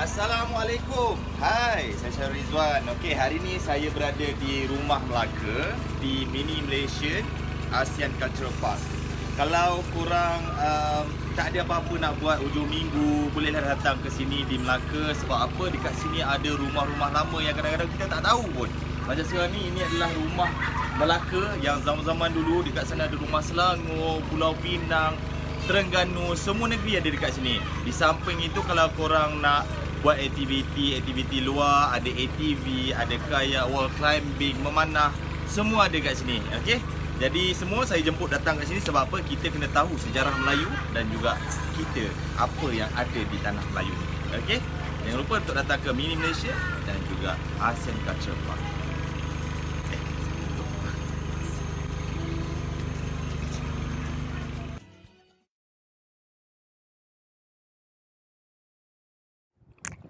Assalamualaikum. Hai, saya Syarul Rizwan. Okey, hari ni saya berada di Rumah Melaka di Mini Malaysia ASEAN Cultural Park. Kalau korang tak ada apa-apa nak buat hujung minggu, bolehlah datang ke sini di Melaka. Sebab apa? Dekat sini ada rumah-rumah lama yang kadang-kadang kita tak tahu pun. Macam sekarang ni, ini adalah rumah Melaka yang zaman-zaman dulu. Dekat sana ada rumah Selangor, Pulau Pinang, Terengganu, semua negeri ada dekat sini. Di samping itu, kalau korang nak buat aktiviti luar, ada ATV, ada kayak, wall climbing, memanah, semua ada dekat sini. Okey. Jadi semua saya jemput datang kat sini sebab apa? Kita kena tahu sejarah Melayu dan juga kita apa yang ada di tanah Melayu ni. Okey. Jangan lupa untuk datang ke Mini Malaysia dan juga ASEAN Cultural Park.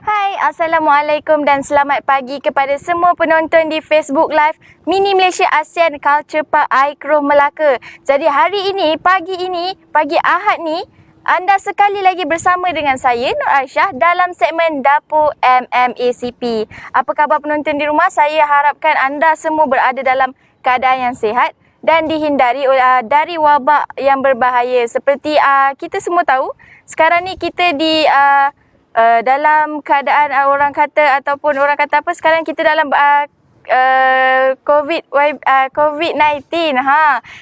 Hai, Assalamualaikum dan selamat pagi kepada semua penonton di Facebook Live Mini Malaysia ASEAN Culture Park Aikroh Melaka. Jadi hari ini, pagi Ahad ni, anda sekali lagi bersama dengan saya, Nur Aisyah, dalam segmen Dapur MMACP. Apa khabar penonton di rumah? Saya harapkan anda semua berada dalam keadaan yang sihat dan dihindari dari wabak yang berbahaya. Seperti kita semua tahu, sekarang ni kita dalam keadaan orang kata apa, sekarang kita dalam COVID-19.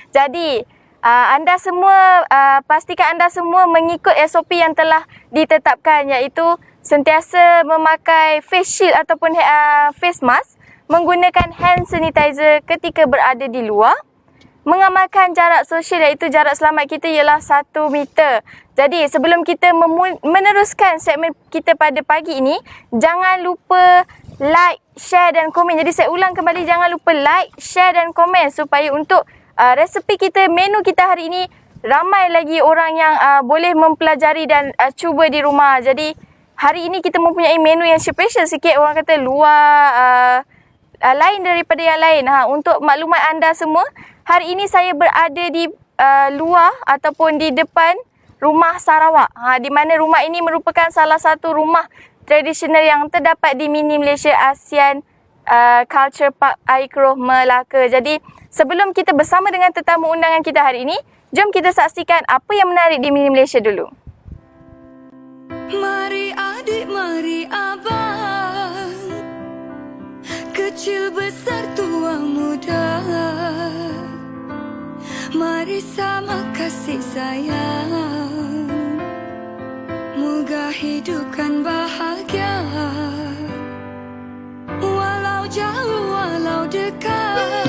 Jadi anda semua pastikan anda semua mengikut SOP yang telah ditetapkan, iaitu sentiasa memakai face shield ataupun face mask, menggunakan hand sanitizer ketika berada di luar, mengamalkan jarak sosial, iaitu jarak selamat kita ialah 1 meter. Jadi sebelum kita meneruskan segmen kita pada pagi ini, jangan lupa like, share dan komen. Jadi saya ulang kembali, jangan lupa like, share dan komen supaya untuk resepi kita, menu kita hari ini, ramai lagi orang yang boleh mempelajari dan cuba di rumah. Jadi hari ini kita mempunyai menu yang special sikit, orang kata luar, lain daripada yang lain. Untuk maklumat anda semua, hari ini saya berada di luar ataupun di depan Rumah Sarawak, di mana rumah ini merupakan salah satu rumah tradisional yang terdapat di Mini Malaysia ASEAN Culture Park Aikroh Melaka. Jadi sebelum kita bersama dengan tetamu undangan kita hari ini, jom kita saksikan apa yang menarik di Mini Malaysia dulu. Mari adik, mari abang, kecil besar tua muda, mari sama kasih sayang, moga hidupkan bahagia. Walau jauh, walau dekat,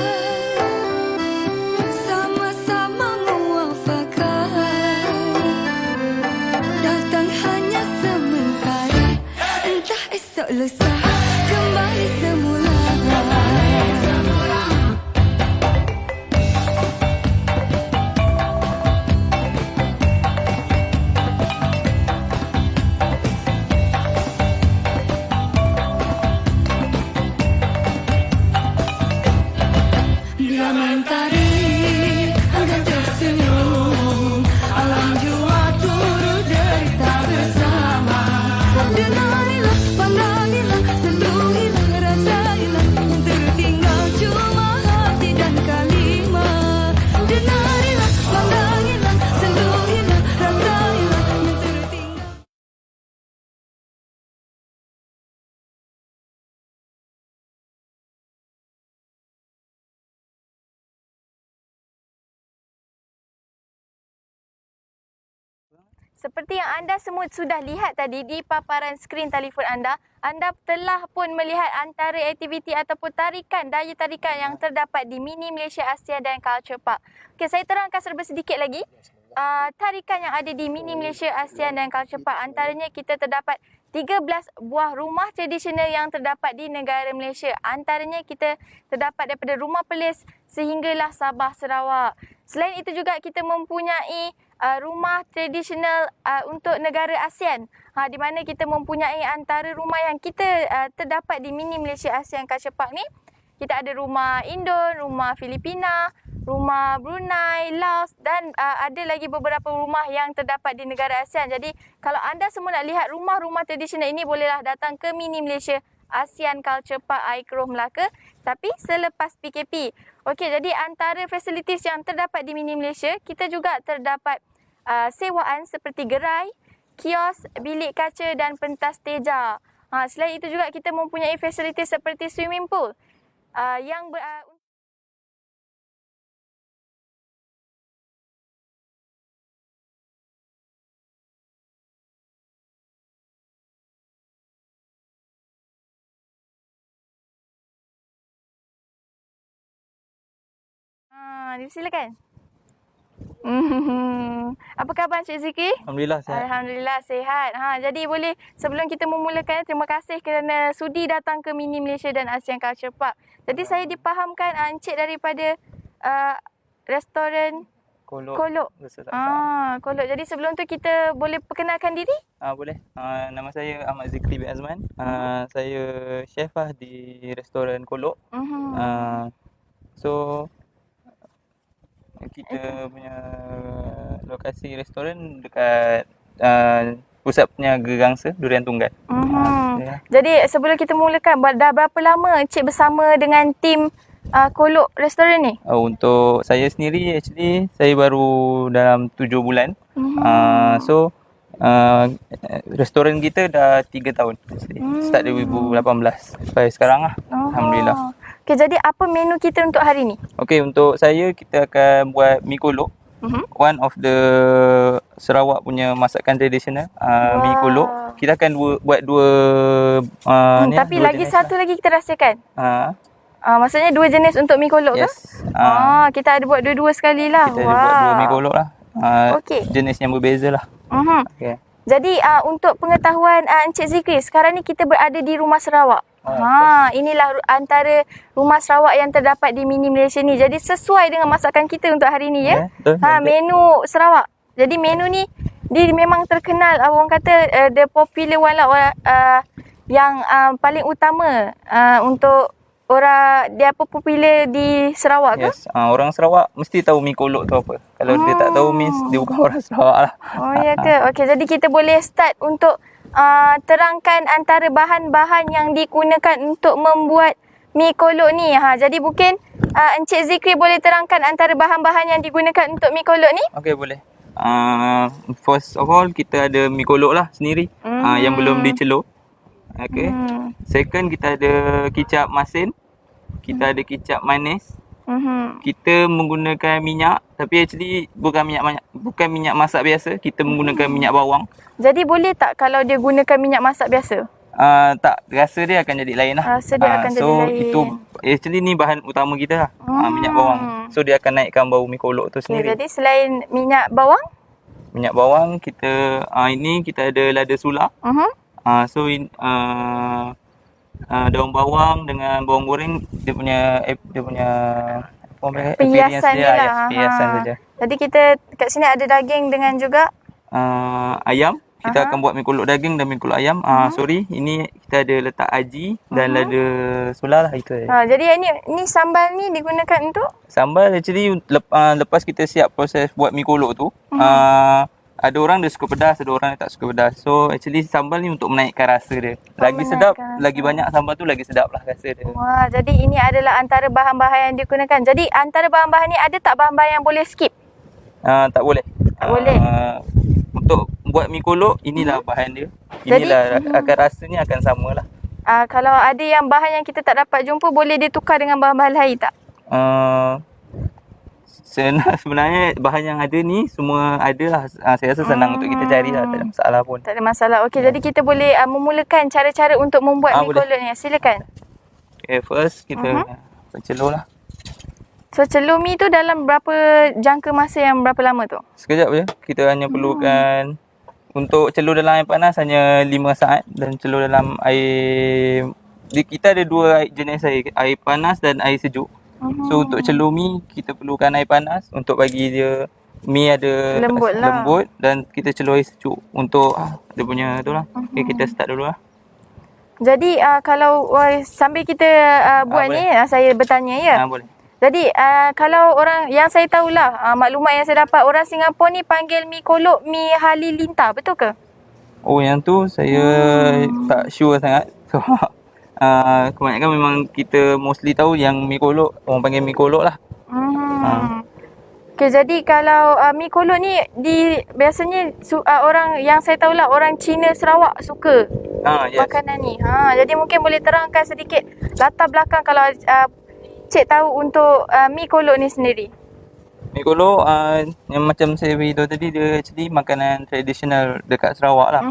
sama-sama muafakat. Datang hanya sementara, entah esok lusa kembali semula. Bila mentari akan tersenyum, alam jua turut derita bersama. Denarilah, pandangilah, sentuhilah, rasailah, yang tertinggal cuma hati dan kalimat. Denarilah, pandangilah, sentuhilah, rasailah, yang tertinggal. Seperti yang anda semua sudah lihat tadi di paparan skrin telefon anda telah pun melihat antara aktiviti ataupun daya tarikan yang terdapat di Mini Malaysia ASEAN dan Culture Park. Okey, saya terangkan serba sedikit lagi. Tarikan yang ada di Mini Malaysia ASEAN dan Culture Park, antaranya kita terdapat 13 buah rumah tradisional yang terdapat di negara Malaysia. Antaranya kita terdapat daripada Rumah Perlis sehinggalah Sabah Sarawak. Selain itu juga kita mempunyai rumah tradisional untuk negara ASEAN, di mana kita mempunyai antara rumah yang kita terdapat di Mini Malaysia ASEAN Culture Park ni. Kita ada rumah Indon, rumah Filipina, rumah Brunei, Laos dan ada lagi beberapa rumah yang terdapat di negara ASEAN. Jadi kalau anda semua nak lihat rumah-rumah tradisional ini, bolehlah datang ke Mini Malaysia ASEAN Culture Park Air Keroh Melaka, tapi selepas PKP. Okey, jadi antara fasilitis yang terdapat di Mini Malaysia, kita juga terdapat sewaan seperti gerai, kios, bilik kaca dan pentas teja. Selain itu juga kita mempunyai fasilitis seperti swimming pool yang silakan. Apa khabar Encik Zikri? Alhamdulillah sihat. Alhamdulillah sihat. Jadi boleh sebelum kita memulakan, terima kasih kerana sudi datang ke Mini Malaysia dan ASEAN Culture Park. Jadi saya dipahamkan Encik daripada restoran Kolok. Kolok. Jadi sebelum tu kita boleh perkenalkan diri? Boleh. Nama saya Ahmad Zikri bin Azman. Saya chef lah di restoran Kolok. So kita punya lokasi restoran dekat pusat peniaga Gangsa, Durian Tunggal. Jadi sebelum kita mulakan, dah berapa lama Encik bersama dengan tim Kolok restoran ni? Untuk saya sendiri actually saya baru dalam 7 bulan. So restoran kita dah 3 tahun actually. Start 2018 sampai sekarang lah. Alhamdulillah. Okay, jadi apa menu kita untuk hari ni? Okay, untuk saya kita akan buat mi kolok. One of the Sarawak punya masakan tradisional, mi kolok. Kita akan buat dua tapi dua lagi jenis satu lagi kita rasakan. lah. Maksudnya 2 jenis untuk mi kolok ke? Yes. Kita ada buat dua-dua sekali lah. Kita ada buat 2 mi kolok lah. Okey. Jenis yang berbeza lah. Okay. Jadi untuk pengetahuan Encik Zikri, sekarang ni kita berada di Rumah Sarawak. Inilah antara rumah Sarawak yang terdapat di Mini Malaysia ni. Jadi sesuai dengan masakan kita untuk hari ni ya. Betul. Menu Sarawak. Jadi menu ni dia memang terkenal, orang kata the popular one lah, yang paling utama untuk orang dia popular di Sarawak ke? Yes. Orang Sarawak mesti tahu mi kolok tu apa. Kalau dia tak tahu means dia bukan orang Sarawak lah. Ya ke? Okey, jadi kita boleh start untuk terangkan antara bahan-bahan yang digunakan untuk membuat mi kolok ni. Jadi mungkin Encik Zikri boleh terangkan antara bahan-bahan yang digunakan untuk mi kolok ni? Okey, boleh. First of all kita ada mi kolok lah sendiri yang belum dicelur. Okay. Second kita ada kicap masin. Kita ada kicap manis. Kita menggunakan minyak, tapi actually bukan minyak masak biasa. Kita menggunakan minyak bawang. Jadi boleh tak kalau dia gunakan minyak masak biasa? Tak, rasa dia akan jadi lain lah. Rasa dia akan jadi lain. So itu actually ni bahan utama kita lah. Minyak bawang. So dia akan naikkan bau mi kolok tu sendiri. Jadi selain minyak bawang? Minyak bawang kita ini kita ada lada sula. So daun bawang dengan bawang goreng dia punya perhiasan dia lah. Perhiasan saja. Jadi kita kat sini ada daging dengan juga ayam. Kita akan buat mi kolok daging dan mi kolok ayam. Ini kita ada letak aji dan lada sula lah, itu saja. Jadi ni sambal ni digunakan untuk? Sambal actually lepas kita siap proses buat mi kolok tu, ada orang dia suka pedas, ada orang dia tak suka pedas. So actually sambal ni untuk menaikkan rasa dia. Lagi sedap, lagi banyak sambal tu lagi sedap lah rasa dia. Jadi ini adalah antara bahan-bahan yang digunakan. Jadi antara bahan-bahan ni ada tak bahan-bahan yang boleh skip? Tak boleh. Tak boleh. Untuk buat mi kolok, inilah bahan dia. Inilah akan rasanya akan samalah. Kalau ada yang bahan yang kita tak dapat jumpa, boleh ditukar dengan bahan-bahan lain tak? Sebenarnya bahan yang ada ni semua ada lah. Saya rasa senang untuk kita cari lah. Tak ada masalah pun. Tak ada masalah. Okey, jadi kita boleh memulakan cara-cara untuk membuat mi kolok ni. Silakan. Okay, first kita celur lah. So celur mi tu dalam berapa jangka masa yang berapa lama tu? Sekejap je. Kita hanya perlukan untuk celur dalam air panas hanya 5 saat dan celur dalam air, kita ada 2 jenis air panas dan air sejuk. So untuk celur mi kita perlukan air panas untuk bagi dia mi ada lembut dan kita celur air sejuk untuk dia punya tu lah. Okay, kita start dulu lah. Jadi kalau sambil kita buat ni, saya bertanya ya. Boleh. Jadi kalau orang yang saya tahulah, maklumat yang saya dapat, orang Singapura ni panggil mi kolok mi halilintar, betul ke? Oh, yang tu saya tak sure sangat. So, kebanyakan memang kita mostly tahu yang mi kolok, orang panggil mi kolok lah. Okay, jadi kalau mi kolok ni biasanya orang yang saya tahulah orang Cina Sarawak suka Yes. makanan ni. Jadi mungkin boleh terangkan sedikit latar belakang kalau Cik tahu untuk mi kolok ni sendiri. Mi kolok yang macam saya beritahu tadi, dia actually makanan tradisional dekat Sarawak lah.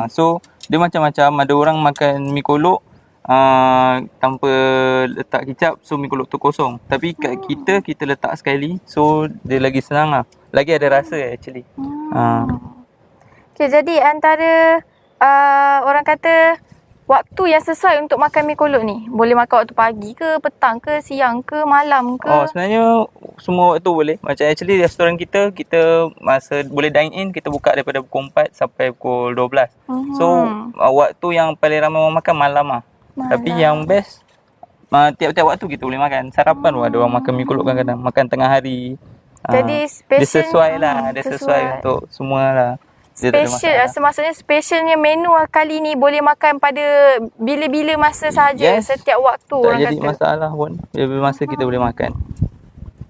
So dia macam-macam. Ada orang makan mi kolok tanpa letak kicap, so mi kolok tu kosong. Tapi kat kita letak sekali, so dia lagi senang lah. Lagi ada rasa actually. Okay, jadi antara orang kata waktu yang sesuai untuk makan mi kolok ni, boleh makan waktu pagi ke, petang ke, siang ke, malam ke? Oh, sebenarnya semua waktu boleh. Macam actually restoran kita masa boleh dine in, kita buka daripada pukul 4 sampai pukul 12. So waktu yang paling ramai orang makan malam lah. Tapi yang best tiap-tiap waktu kita boleh makan. Sarapan pun ada orang makan mi kolok kadang-kadang, makan tengah hari. Jadi dia sesuai lah, dia sesuai untuk semua lah. Dia tak ada special, masalah. maksudnya specialnya menu kali ni boleh makan pada bila-bila masa sahaja, Yes. setiap waktu Tak orang jadi kata. masalah pun. Bila masa kita boleh makan.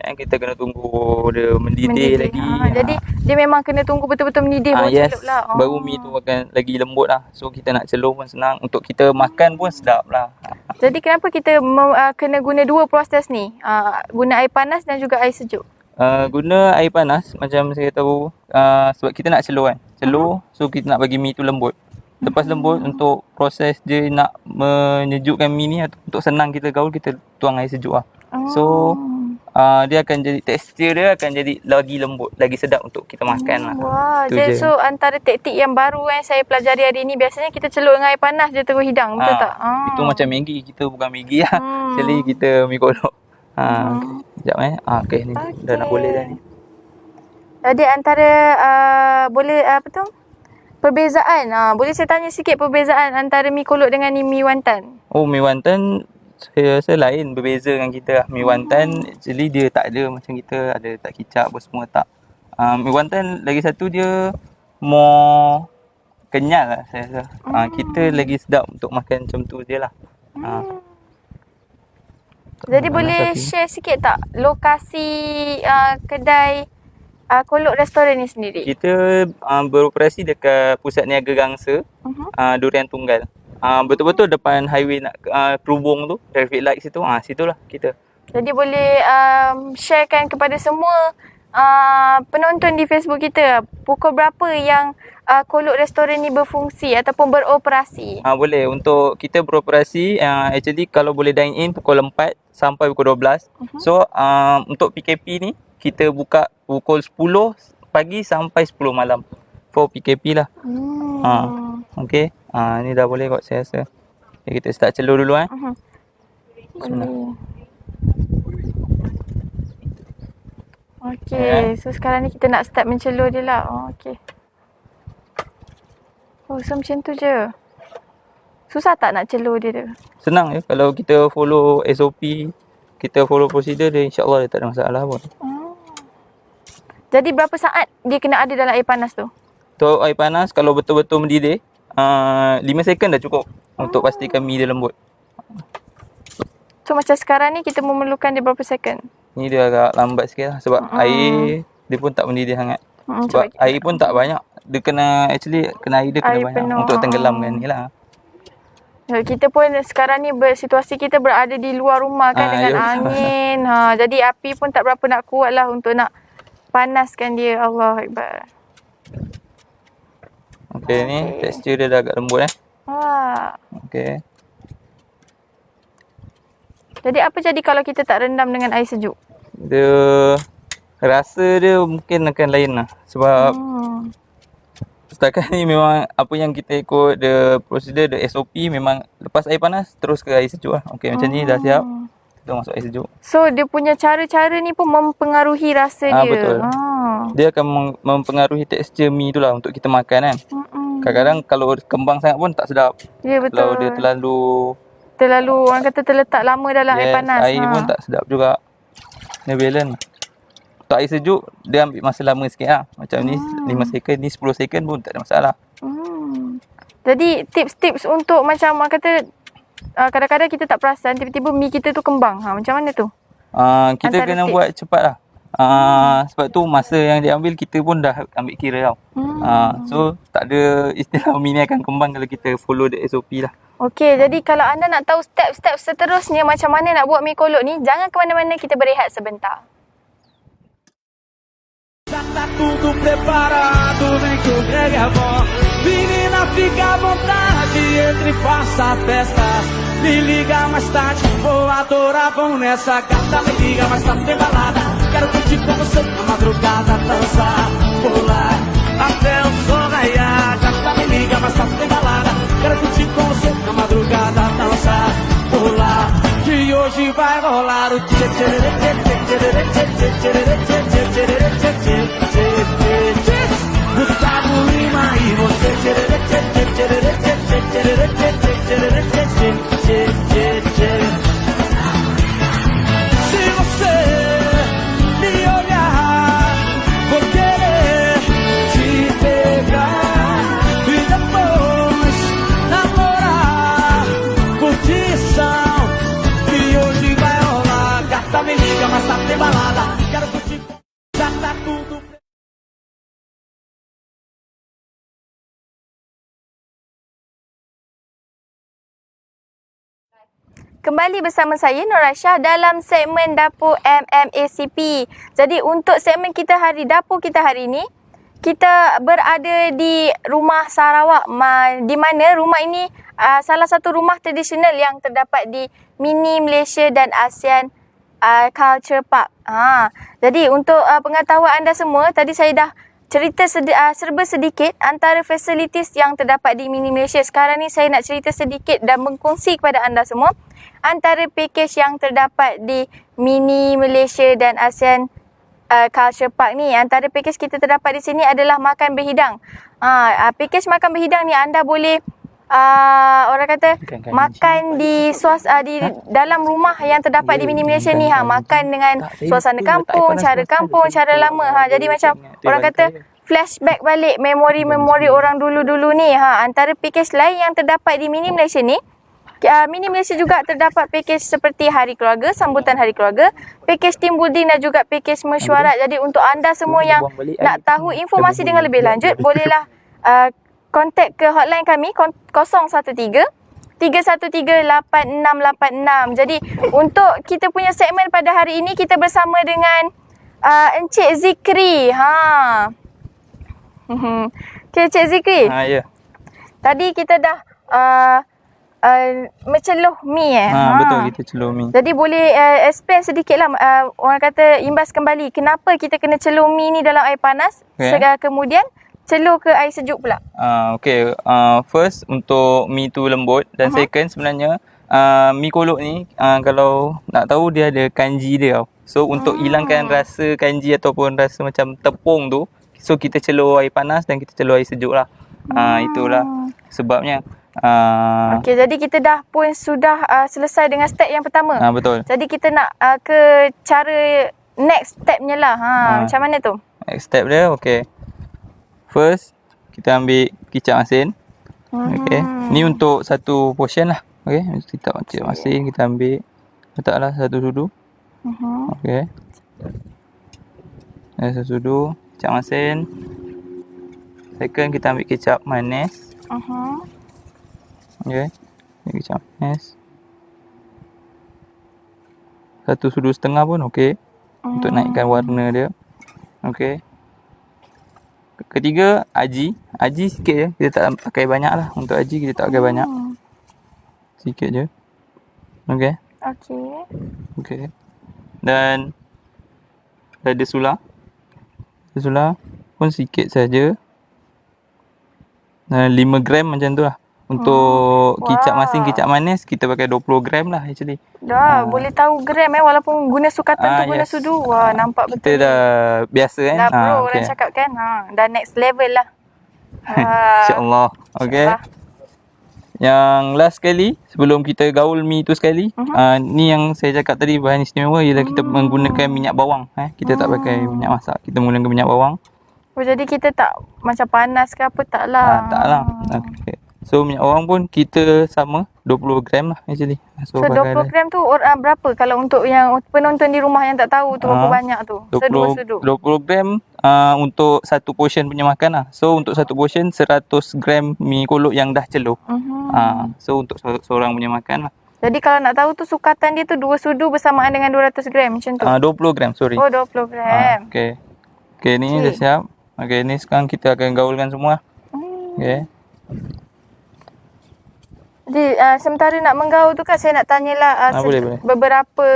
Kita kena tunggu dia mendidih lagi. Jadi dia memang kena tunggu betul-betul mendidih baru Yes. celup lah. Baru mi tu akan lagi lembut lah. So kita nak celup pun senang. Untuk kita makan pun sedap lah. Jadi kenapa kita kena guna dua proses ni? Guna air panas dan juga air sejuk. Guna air panas macam saya tahu, sebab kita nak celur kan. Celur, so kita nak bagi mi tu lembut. Lepas lembut, untuk proses dia nak menyejukkan mi ni, untuk senang kita gaul, kita tuang air sejuk lah. So dia akan jadi, tekstur dia akan jadi lagi lembut, lagi sedap untuk kita makan lah. Wah, Tu jadi je. so antara taktik yang baru yang saya pelajari hari ni, biasanya kita celur dengan air panas je terus hidang, betul tak? Itu macam Maggi, kita bukan Maggi lah. Actually kita mi kolok. Sekejap okay, ni dah nak boleh dah ni. Jadi antara boleh apa tu? Perbezaan. Boleh saya tanya sikit perbezaan antara mi kolok dengan mi wantan? Oh, mi wantan saya rasa lain, berbeza dengan kita lah. Mi wantan actually dia tak ada macam kita ada tak kicap apa semua, tak. Mi wantan lagi satu dia more kenyal lah saya rasa. Kita lagi sedap untuk makan macam tu je lah. Jadi boleh share sikit tak lokasi kedai kolok restoran ni sendiri? Kita beroperasi dekat Pusat Niaga Gangsa, Durian Tunggal. Betul-betul depan highway nak Kerubung tu, traffic light situ. Situlah kita. Jadi boleh sharekan kepada semua penonton di Facebook kita, pukul berapa yang kolok restoran ni berfungsi ataupun beroperasi? Boleh. Untuk kita beroperasi, actually kalau boleh dine in pukul 4 sampai pukul 12. So untuk PKP ni kita buka pukul 10 pagi sampai 10 malam for PKP lah. Okay. Ni dah boleh kot saya rasa. Okay, kita start celur dulu Boleh. Okey, so sekarang ni kita nak start mencelur je lah. Okey. Oh, so macam tu je. Susah tak nak celur dia tu? Senang je kalau kita follow SOP, kita follow prosedur dia, insya-Allah dia tak ada masalah pun. Jadi berapa saat dia kena ada dalam air panas tu? Untuk air panas kalau betul-betul mendidih, 5 second dah cukup untuk pastikan mi dia lembut. So macam sekarang ni kita memerlukan dia berapa second? Ni dia agak lambat sikit lah sebab air dia pun tak mendidih sangat. Sebab air pun tak banyak. Dia kena air dia kena Air banyak penuh. untuk tenggelamkan ni lah. Ya, kita pun sekarang ni situasi kita berada di luar rumah kan dengan ya. angin. Jadi api pun tak berapa nak kuat lah untuk nak panaskan dia. Allahuakbar. Okey, ni tekstur dia dah agak lembut Wah. Okey. Jadi apa jadi kalau kita tak rendam dengan air sejuk? Dia rasa dia mungkin akan lain lah sebab setakat ni memang apa yang kita ikut the prosedur, the SOP, memang lepas air panas terus ke air sejuk lah. Okey, macam ni dah siap. Kita masuk air sejuk. So dia punya cara-cara ni pun mempengaruhi rasa dia. Betul. Dia akan mempengaruhi tekstur mi tu lah untuk kita makan kan. Kadang-kadang kalau kembang sangat pun tak sedap. Ya, betul. Kalau dia terlalu orang kata terletak lama dalam air panas. air pun tak sedap juga. Dia balance. Untuk air sejuk, dia ambil masa lama sikit lah. Macam ni 5 second, ni 10 second pun tak ada masalah. Jadi tips-tips untuk macam orang kata kadang-kadang kita tak perasan tiba-tiba mi kita tu kembang. Macam mana tu? Kita Antara kena tips. buat cepat lah. Sebab tu masa yang dia ambil, kita pun dah ambil kira tau. So tak ada istilah mi ni akan kembang kalau kita follow the SOP lah. Okey, jadi kalau anda nak tahu step-step seterusnya macam mana nak buat mi kolok ni, jangan ke mana-mana, kita berehat sebentar. Já tá tudo preparado, vem que o Greg é bom. Menina, fica à vontade, entre e faça a festa. Me liga mais tarde, vou adorar, vamos nessa gata. Me liga mais tarde, tem balada. Quero curtir com você na madrugada, dançar, pular, até o sol raiar. Gata, me liga mais tarde, tem balada. Quero curtir com você na madrugada, dançar, pular. Que hoje vai rolar o tchê tchê tchê tchê tchê tchê tchê tchê tchê tchê tchê. Gustavo Lima e você. Se você me olhar, vou querer te pegar e depois namorar. Curtição que hoje vai rolar. Gata, me liga, mas tá tem balada. Quero curtir, já tá tudo. Kembali bersama saya Nur Aisyah dalam segmen Dapur MMACP. Jadi untuk segmen kita Dapur kita hari ini, kita berada di rumah Sarawak, di mana rumah ini salah satu rumah tradisional yang terdapat di Mini Malaysia dan ASEAN Culture Park. Jadi untuk pengetahuan anda semua, tadi saya dah cerita serba sedikit antara fasilitis yang terdapat di Mini Malaysia. Sekarang ni saya nak cerita sedikit dan mengkongsi kepada anda semua antara pakej yang terdapat di Mini Malaysia dan ASEAN Culture Park ni. Antara pakej kita terdapat di sini adalah makan berhidang. Pakej makan berhidang ni anda boleh orang kata makan di dalam rumah yang terdapat di Mini Malaysia ni. Makan dengan suasana kampung, cara lama. Jadi macam orang kata flashback balik memori-memori orang dulu-dulu ni. Antara pakej lain yang terdapat di Mini Malaysia ni, Mini Malaysia juga terdapat pakej seperti Hari Keluarga, sambutan Hari Keluarga, pakej team building dan juga pakej mesyuarat. Jadi untuk anda semua yang nak tahu informasi dengan lebih lanjut, bolehlah kontak ke hotline kami 013 3138686. Jadi untuk kita punya segmen pada hari ini, kita bersama dengan Encik Zikri. Okay, Encik Zikri. Ya. Tadi kita dah menceluh mi Betul, kita celuh mi. Jadi boleh explain sedikit lah, orang kata imbas kembali kenapa kita kena celuh mi ni dalam air panas, kemudian celuh ke air sejuk pula. First untuk mi tu lembut, dan second sebenarnya mi kolok ni kalau nak tahu dia ada kanji dia tau. So untuk hilangkan rasa kanji ataupun rasa macam tepung tu, so kita celuh air panas dan kita celuh air sejuk lah. Itulah sebabnya. Okey, jadi kita dah pun sudah selesai dengan step yang pertama. Betul. Jadi kita nak ke cara next stepnya lah. Macam mana tu? Next step dia, okay. First, kita ambil kicap masin. Okay. Ni untuk satu portion lah. Okay. Kita kicap masin, kita ambil. Letaklah satu sudu. Okay. Satu sudu, kicap masin. Second, kita ambil kicap manis. Okay. Kicap manis. Satu sudu setengah pun okey. Untuk naikkan warna dia. Okey. Ketiga, aji. Aji sikit je. Kita tak pakai banyak lah. Untuk aji kita tak pakai banyak. Sikit je. Okey. Okey. Dan lada sula. Lada sula pun sikit saja. 5 gram macam tu lah. Untuk kicap masin, kicap manis, kita pakai 20 gram lah actually. Boleh tahu gram walaupun guna sukatan tu guna sudu. Wah, nampak betul. Kita dah biasa Dah pro orang cakap kan. Dah next level lah. InsyaAllah. Okay. Yang last sekali sebelum kita gaul mi tu sekali, ni yang saya cakap tadi bahan istimewa ialah kita menggunakan minyak bawang. Kita tak pakai minyak masak, kita menggunakan minyak bawang. Oh, jadi kita tak macam panas ke apa tak lah. Tak lah. Okay. So minyak bawang pun kita sama 20 gram lah actually. So 20 gram tu berapa kalau untuk yang penonton di rumah yang tak tahu tu berapa banyak tu? 20 gram untuk satu portion punya makan lah. So untuk satu portion 100 gram mi kolok yang dah celup. So untuk seorang punya makan lah. Jadi kalau nak tahu tu sukatan dia tu 2 sudu bersamaan dengan 200 gram macam tu? 20 gram sorry. Oh 20 gram. Okay ni dah siap. Okay ni sekarang kita akan gaulkan semua. Okay. Jadi sementara nak menggaul tu kan saya nak tanyalah boleh. beberapa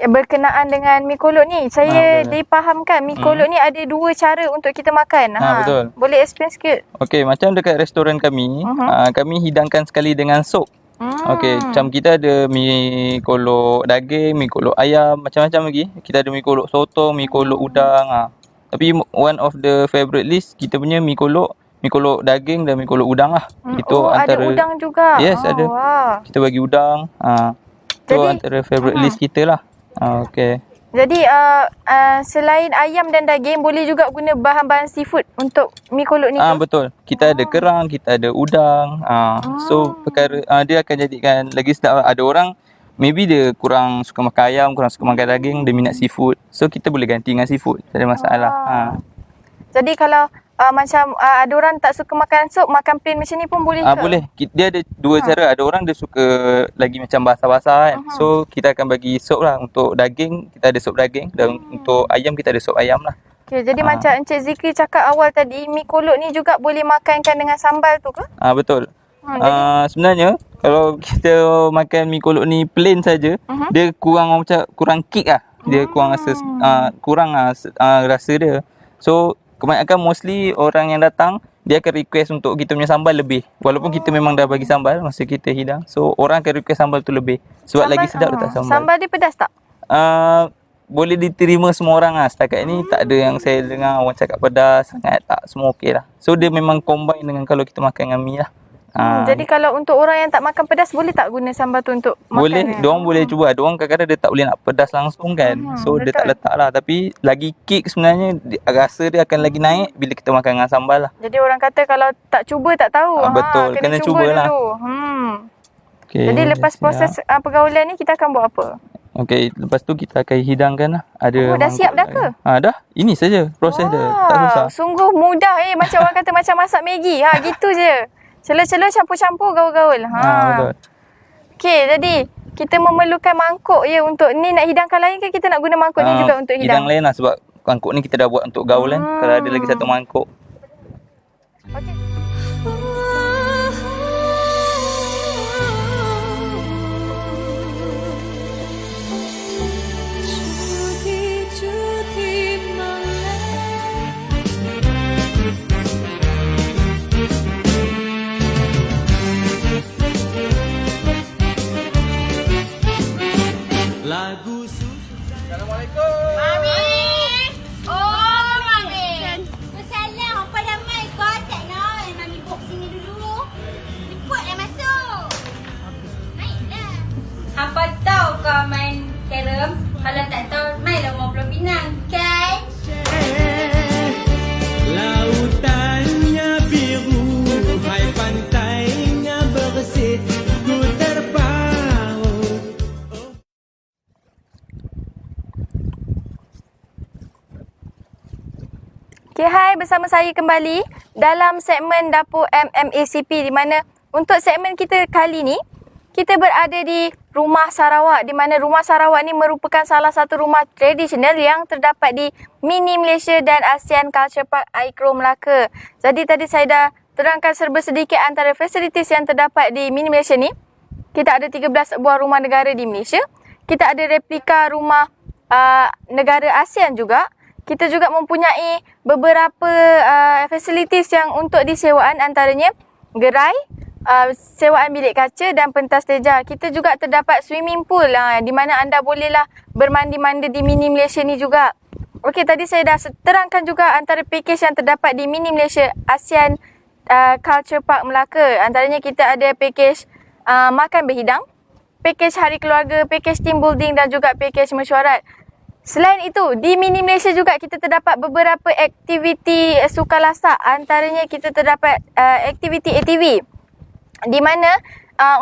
berkenaan dengan mi kolok ni. Saya dipahamkan mi kolok ni ada 2 cara untuk kita makan. Betul. Boleh explain sikit? Okey, macam dekat restoran kami, kami hidangkan sekali dengan sup. Okey, macam kita ada mi kolok daging, mi kolok ayam, macam-macam lagi. Kita ada mi kolok sotong, mi kolok udang. Tapi one of the favorite list kita punya mi kolok daging dan mi kolok udang lah. Itu antara ada udang juga. Yes, ada. Wow. Kita bagi udang. Itu antara favorite list kita lah. Okey. Jadi selain ayam dan daging boleh juga guna bahan-bahan seafood untuk mi kolok ni tu? Betul. Kita ada kerang, kita ada udang. So perkara dia akan jadikan lagi sedap. Ada orang maybe dia kurang suka makan ayam, kurang suka makan daging, dia minat seafood. So kita boleh ganti dengan seafood. Tak ada masalah. Jadi kalau macam ada orang tak suka makan sup, makan plain macam ni pun boleh ke? Boleh. Dia ada 2 cara. Ada orang dia suka lagi macam basah-basah kan. So kita akan bagi sup lah. Untuk daging kita ada sup daging dan untuk ayam kita ada sup ayam lah. Okay, jadi macam Encik Zikri cakap awal tadi, mi kolok ni juga boleh makankan dengan sambal tu ke? Betul. Sebenarnya kalau kita makan mi kolok ni plain saja, dia kurang kick lah. Dia kurang rasa dia. So kebanyakan mostly orang yang datang dia akan request untuk kita punya sambal lebih. Walaupun kita memang dah bagi sambal masa kita hidang. So orang akan request sambal tu lebih. Sebab lagi sedap letak sambal. Sambal dia pedas tak? Boleh diterima semua orang lah. Setakat ni tak ada yang saya dengar orang cakap pedas sangat. Tak, semua okey lah. So dia memang combine dengan kalau kita makan dengan mi lah. Jadi kalau untuk orang yang tak makan pedas boleh tak guna sambal tu untuk makan? Boleh, diorang boleh cuba. Diorang kadang-kadang dia tak boleh nak pedas langsung kan. So dia tak letak lah. Tapi lagi kick sebenarnya, rasa dia akan lagi naik bila kita makan dengan sambal lah. Jadi orang kata kalau tak cuba tak tahu. Betul, kena cuba lah. Okay, jadi lepas proses pergaulan ni kita akan buat apa? Okey, lepas tu kita akan hidangkan lah. Ada dah siap dah ke? Dah. Ini saja proses dia. Tak susah. Sungguh mudah macam orang kata macam masak Maggi. Gitu je. Celur-celur campur-campur gaul-gaul. Betul. Okey, jadi kita memerlukan mangkuk untuk ni nak hidangkan lain ke kita nak guna mangkuk ni juga untuk hidang? Hidang lain lah sebab mangkuk ni kita dah buat untuk gaul kan. Kalau ada lagi satu mangkuk. Okey. Apa tahu kau main carom? Kalau tak tahu, mainlah Pulau Pinang, kan? Lautannya biru, hai pantainya bersih, ku terpaut. Okay, hai, bersama saya kembali dalam segmen Dapur MMACP di mana untuk segmen kita kali ni kita berada di Rumah Sarawak di mana Rumah Sarawak ni merupakan salah satu rumah tradisional yang terdapat di Mini Malaysia dan ASEAN Culture Park Aikro Melaka. Jadi tadi saya dah terangkan serba sedikit antara fasilitis yang terdapat di Mini Malaysia ni. Kita ada 13 buah rumah negara di Malaysia. Kita ada replika rumah negara ASEAN juga. Kita juga mempunyai beberapa fasilitis yang untuk disewaan antaranya gerai, sewaan bilik kaca dan pentas teja. Kita juga terdapat swimming pool di mana anda bolehlah bermandi-mandi di Mini Malaysia ni juga. Okey, tadi saya dah terangkan juga antara pakej yang terdapat di Mini Malaysia ASEAN Culture Park Melaka. Antaranya kita ada pakej makan berhidang, pakej hari keluarga, pakej team building dan juga pakej mesyuarat. Selain itu, di Mini Malaysia juga kita terdapat beberapa aktiviti sukarlasa. Antaranya kita terdapat aktiviti ATV. Di mana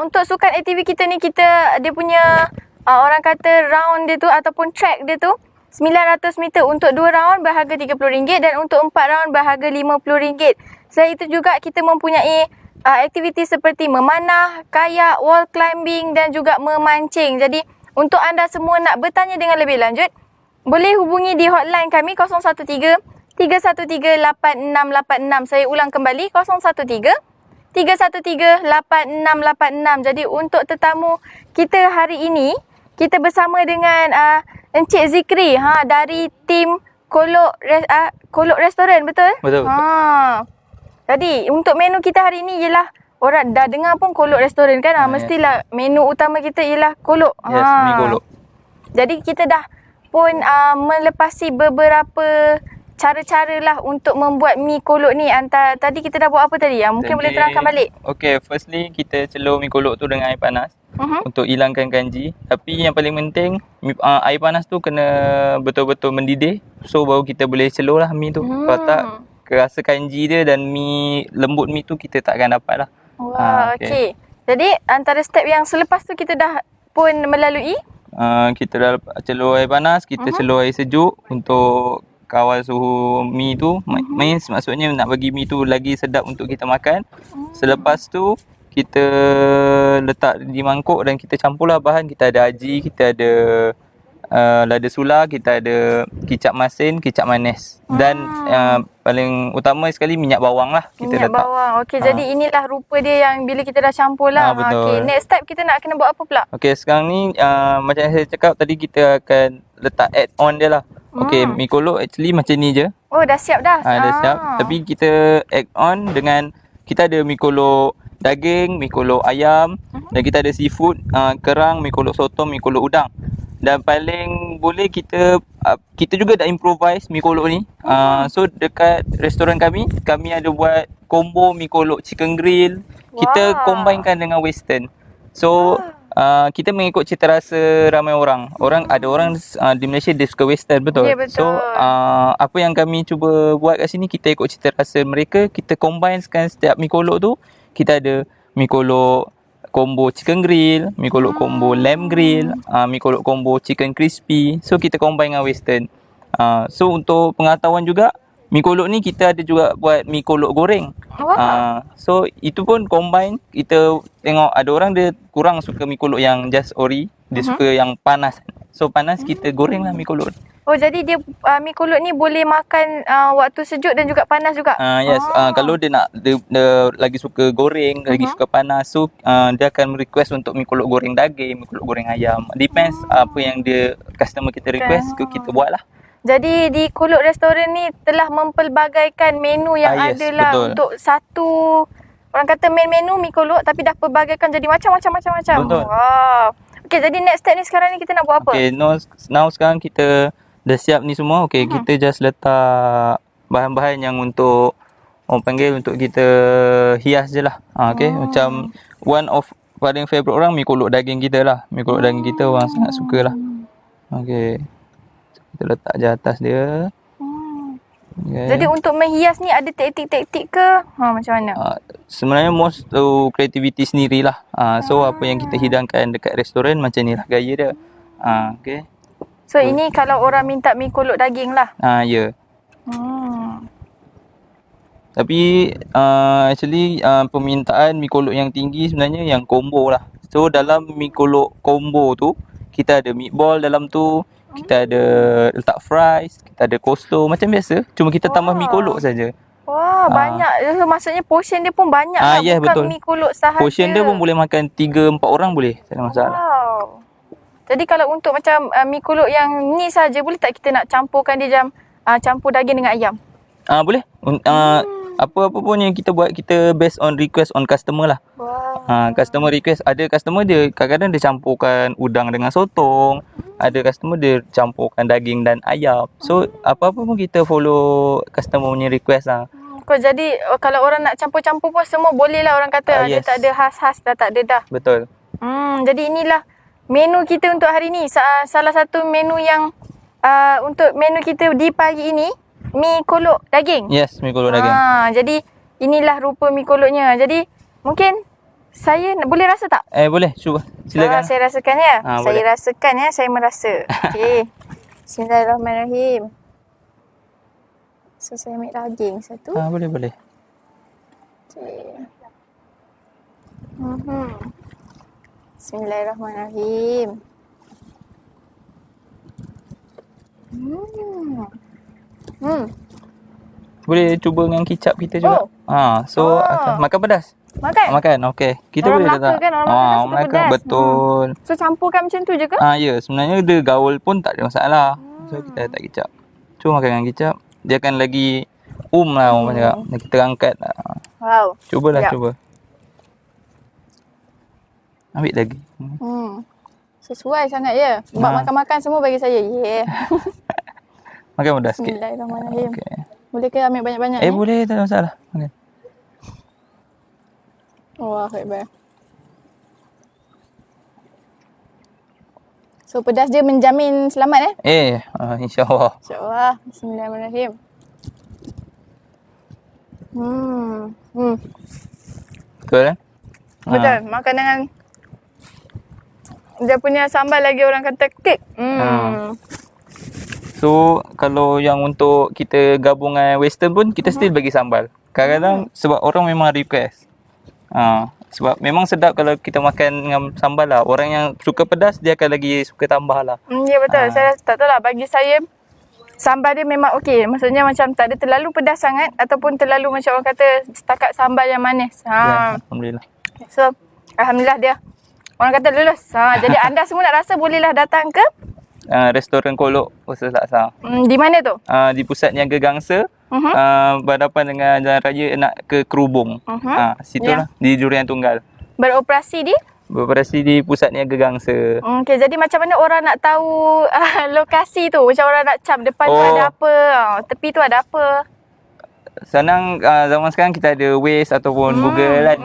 untuk sukan ATV kita ni dia punya orang kata round dia tu ataupun track dia tu 900 meter. Untuk 2 round berharga RM30 dan untuk 4 round berharga RM50. Selain itu juga kita mempunyai aktiviti seperti memanah, kayak, wall climbing dan juga memancing. Jadi untuk anda semua nak bertanya dengan lebih lanjut, boleh hubungi di hotline kami 013-313-8686. Saya ulang kembali 013-313-8686. Jadi untuk tetamu kita hari ini, kita bersama dengan Encik Zikri dari tim Kolok Restoran, betul? Betul. Jadi untuk menu kita hari ini ialah, orang dah dengar pun Kolok Restoran kan? Mestilah menu utama kita ialah kolok. Yes, mi kolok. Jadi kita dah pun melepasi beberapa cara-cara lah untuk membuat mi kolok ni. Tadi kita dah buat apa tadi? Mungkin boleh terangkan balik. Okay, firstly kita celur mi kolok tu dengan air panas untuk hilangkan kanji. Tapi yang paling penting, air panas tu kena betul-betul mendidih. So baru kita boleh celur lah mi tu. Kalau tak, rasa kanji dia dan mi lembut mi tu kita tak akan dapat lah. Wah, okey. Jadi antara step yang selepas tu kita dah pun melalui. Kita dah celur air panas, kita celur air sejuk untuk kawal suhu mi tu. Maksudnya nak bagi mi tu lagi sedap untuk kita makan. Selepas tu kita letak di mangkuk dan kita campurlah bahan. Kita ada aji, kita ada lada sula, kita ada kicap masin, kicap manis dan paling utama sekali minyak bawang lah kita minyak letak. Bawang. Okey, jadi inilah rupa dia yang bila kita dah campur lah. Betul. Okey, next step kita nak kena buat apa pula? Okey, sekarang ni macam yang saya cakap tadi, kita akan letak add on dia lah. Okey, mi kolok actually macam ni je. Oh, dah siap dah. Dah siap. Tapi kita add on dengan, kita ada mi kolok daging, mi kolok ayam dan kita ada seafood, kerang, mi kolok sotong, mi kolok udang. Dan paling boleh kita juga dah improvise mi kolok ni. So dekat restoran kami ada buat combo mi kolok chicken grill. Kita combinekan dengan western. So kita mengikut cita rasa ramai orang. Ada orang di Malaysia dia suka western, betul? Ya, betul. So apa yang kami cuba buat kat sini, kita ikut cita rasa mereka. Kita combinekan setiap mi kolok tu. Kita ada mi kolok combo chicken grill, mi kolok combo lamb grill, mi kolok combo chicken crispy. So kita combine dengan western. So untuk pengetahuan juga, mi kolok ni kita ada juga buat mi kolok goreng. So itu pun combine. Kita tengok ada orang dia kurang suka mi kolok yang just ori, dia suka yang panas. So panas kita goreng lah mi kolok. Oh, jadi dia mi kolok ni boleh makan waktu sejuk dan juga panas juga. Yes, kalau dia nak dia lagi suka goreng, lagi suka panas, so dia akan request untuk mi kolok goreng daging, mi kolok goreng ayam. Depends apa yang dia customer kita request, kita buat lah. Jadi di Kolok Restoran ni telah mempelbagaikan menu yang ada lah untuk satu, orang kata main menu mi kolok, tapi dah pelbagaikan jadi macam-macam. Betul. Wow. Okey, jadi next step ni sekarang ni kita nak buat apa? Okay, now sekarang kita dah siap ni semua. Okay, kita just letak bahan-bahan yang untuk orang panggil untuk kita hias je lah. Okay, macam one of paling favourite orang mi kolok daging kita lah. Mi kolok daging kita orang sangat suka lah. Okay, kita letak je atas dia. Okay. Jadi untuk menghias ni ada taktik-taktik ke? Macam mana? Sebenarnya most creativity sendirilah. So apa yang kita hidangkan dekat restoran macam ni lah gaya dia. Okay. So ini kalau orang minta mi kolok daging lah. Ya. Tapi actually permintaan mi kolok yang tinggi sebenarnya yang combo lah. So dalam mi kolok combo tu kita ada meatball dalam tu, kita ada letak fries, kita ada coleslaw macam biasa. Cuma kita tambah mi kolok saja. Wah, banyak. So, maksudnya portion dia pun banyak lah. Ya, Bukan betul. mi kolok sahaja. Portion dia pun boleh makan 3-4 orang boleh. Tak ada masalah. Wow. Jadi kalau untuk macam mi kolok yang ni saja, boleh tak kita nak campurkan dia jam campur daging dengan ayam? Boleh. Apa-apa pun yang kita buat, kita based on request on customer lah. Wow. Customer request, ada customer dia kadang-kadang dia campurkan udang dengan sotong, ada customer dia campurkan daging dan ayam. So apa-apa pun kita follow customer punya request lah. Jadi kalau orang nak campur-campur pun semua boleh lah orang kata. Dia Yes. tak ada khas-khas dah, tak ada dah. Betul. Jadi inilah menu kita untuk hari ni. Salah satu menu yang untuk menu kita di pagi ini, mi kolok daging. Yes, mi kolok daging. Jadi inilah rupa mi koloknya. Jadi mungkin saya boleh rasa tak? Boleh, cuba. Silakan. Saya rasakan ya. Saya boleh. rasakan ya, saya merasa. Okey. Bismillahirrahmanirrahim. So saya ambil daging satu. Boleh. Okey. Bismillahirrahmanirrahim. Boleh cuba dengan kicap kita juga. Makan pedas. Makan. Okey. Kita Orang boleh Melaka tak? kan, orang Melaka suka Melaka pedas. betul. So campurkan macam tu je ke? Ya, sebenarnya dia gaul pun tak ada masalah. So kita letak kicap. Cuba makan dengan kicap. Dia akan lagi lah orang cakap. Lagi terangkat. Wow. Cubalah, Sekejap. cuba. Ambil lagi. Sesuai sangat ya. Buat makan-makan semua bagi saya. Yeah. Makan pedas sikit. Bismillahirrahmanirrahim. Okey. Boleh ke ambil banyak-banyak ni? Boleh, tak ada masalah. Makan. Wah, hebat. So pedas dia menjamin selamat InsyaAllah. InsyaAllah. Bismillahirrahmanirrahim. Betul kan? Betul. Makan dengan dia punya sambal lagi orang kata kek. So kalau yang untuk kita gabungan western pun kita still bagi sambal. Kadang-kadang sebab orang memang request. Sebab memang sedap kalau kita makan dengan sambal lah. Orang yang suka pedas dia akan lagi suka tambah lah. Ya betul. Saya tak tahu lah. Bagi saya sambal dia memang okey. Maksudnya macam tak ada terlalu pedas sangat ataupun terlalu macam orang kata setakat sambal yang manis. Ya, Alhamdulillah. So alhamdulillah dia orang kata lulus. Jadi anda semua nak rasa bolehlah datang ke Restoran Kolok Usaha Laksa. di mana tu? Di pusat niaga Gangsa. Berhadapan dengan Jalan Raya nak ke Kerubung. Situlah di Durian Tunggal. Beroperasi di? Beroperasi di pusat niaga Gangsa. Okey, jadi macam mana orang nak tahu lokasi tu? Macam orang nak cap depan tu ada apa? Tepi tu ada apa? Senang, zaman sekarang kita ada Waze ataupun Google kan.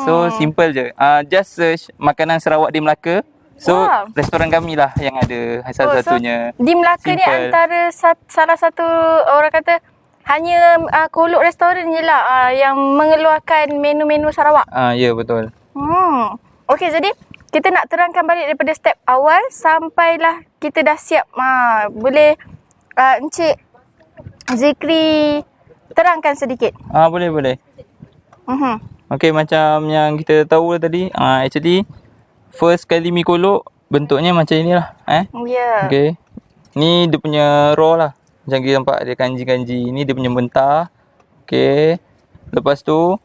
So simple je. Just search makanan Sarawak di Melaka. So restoran kami lah yang ada salah satunya. So, di Melaka simple. ni antara salah satu orang kata hanya kolok restoran je lah yang mengeluarkan menu-menu Sarawak. Ya betul. Okey, jadi kita nak terangkan balik daripada step awal sampailah kita dah siap. Boleh Encik Zikri terangkan sedikit. Boleh. Okey, macam yang kita tahu tadi, actually first kali mi kolok bentuknya macam inilah. Ya. Okey. Ni dia punya raw lah. Macam kita nampak ada kanji-kanji. Ni dia punya mentah. Okey. Lepas tu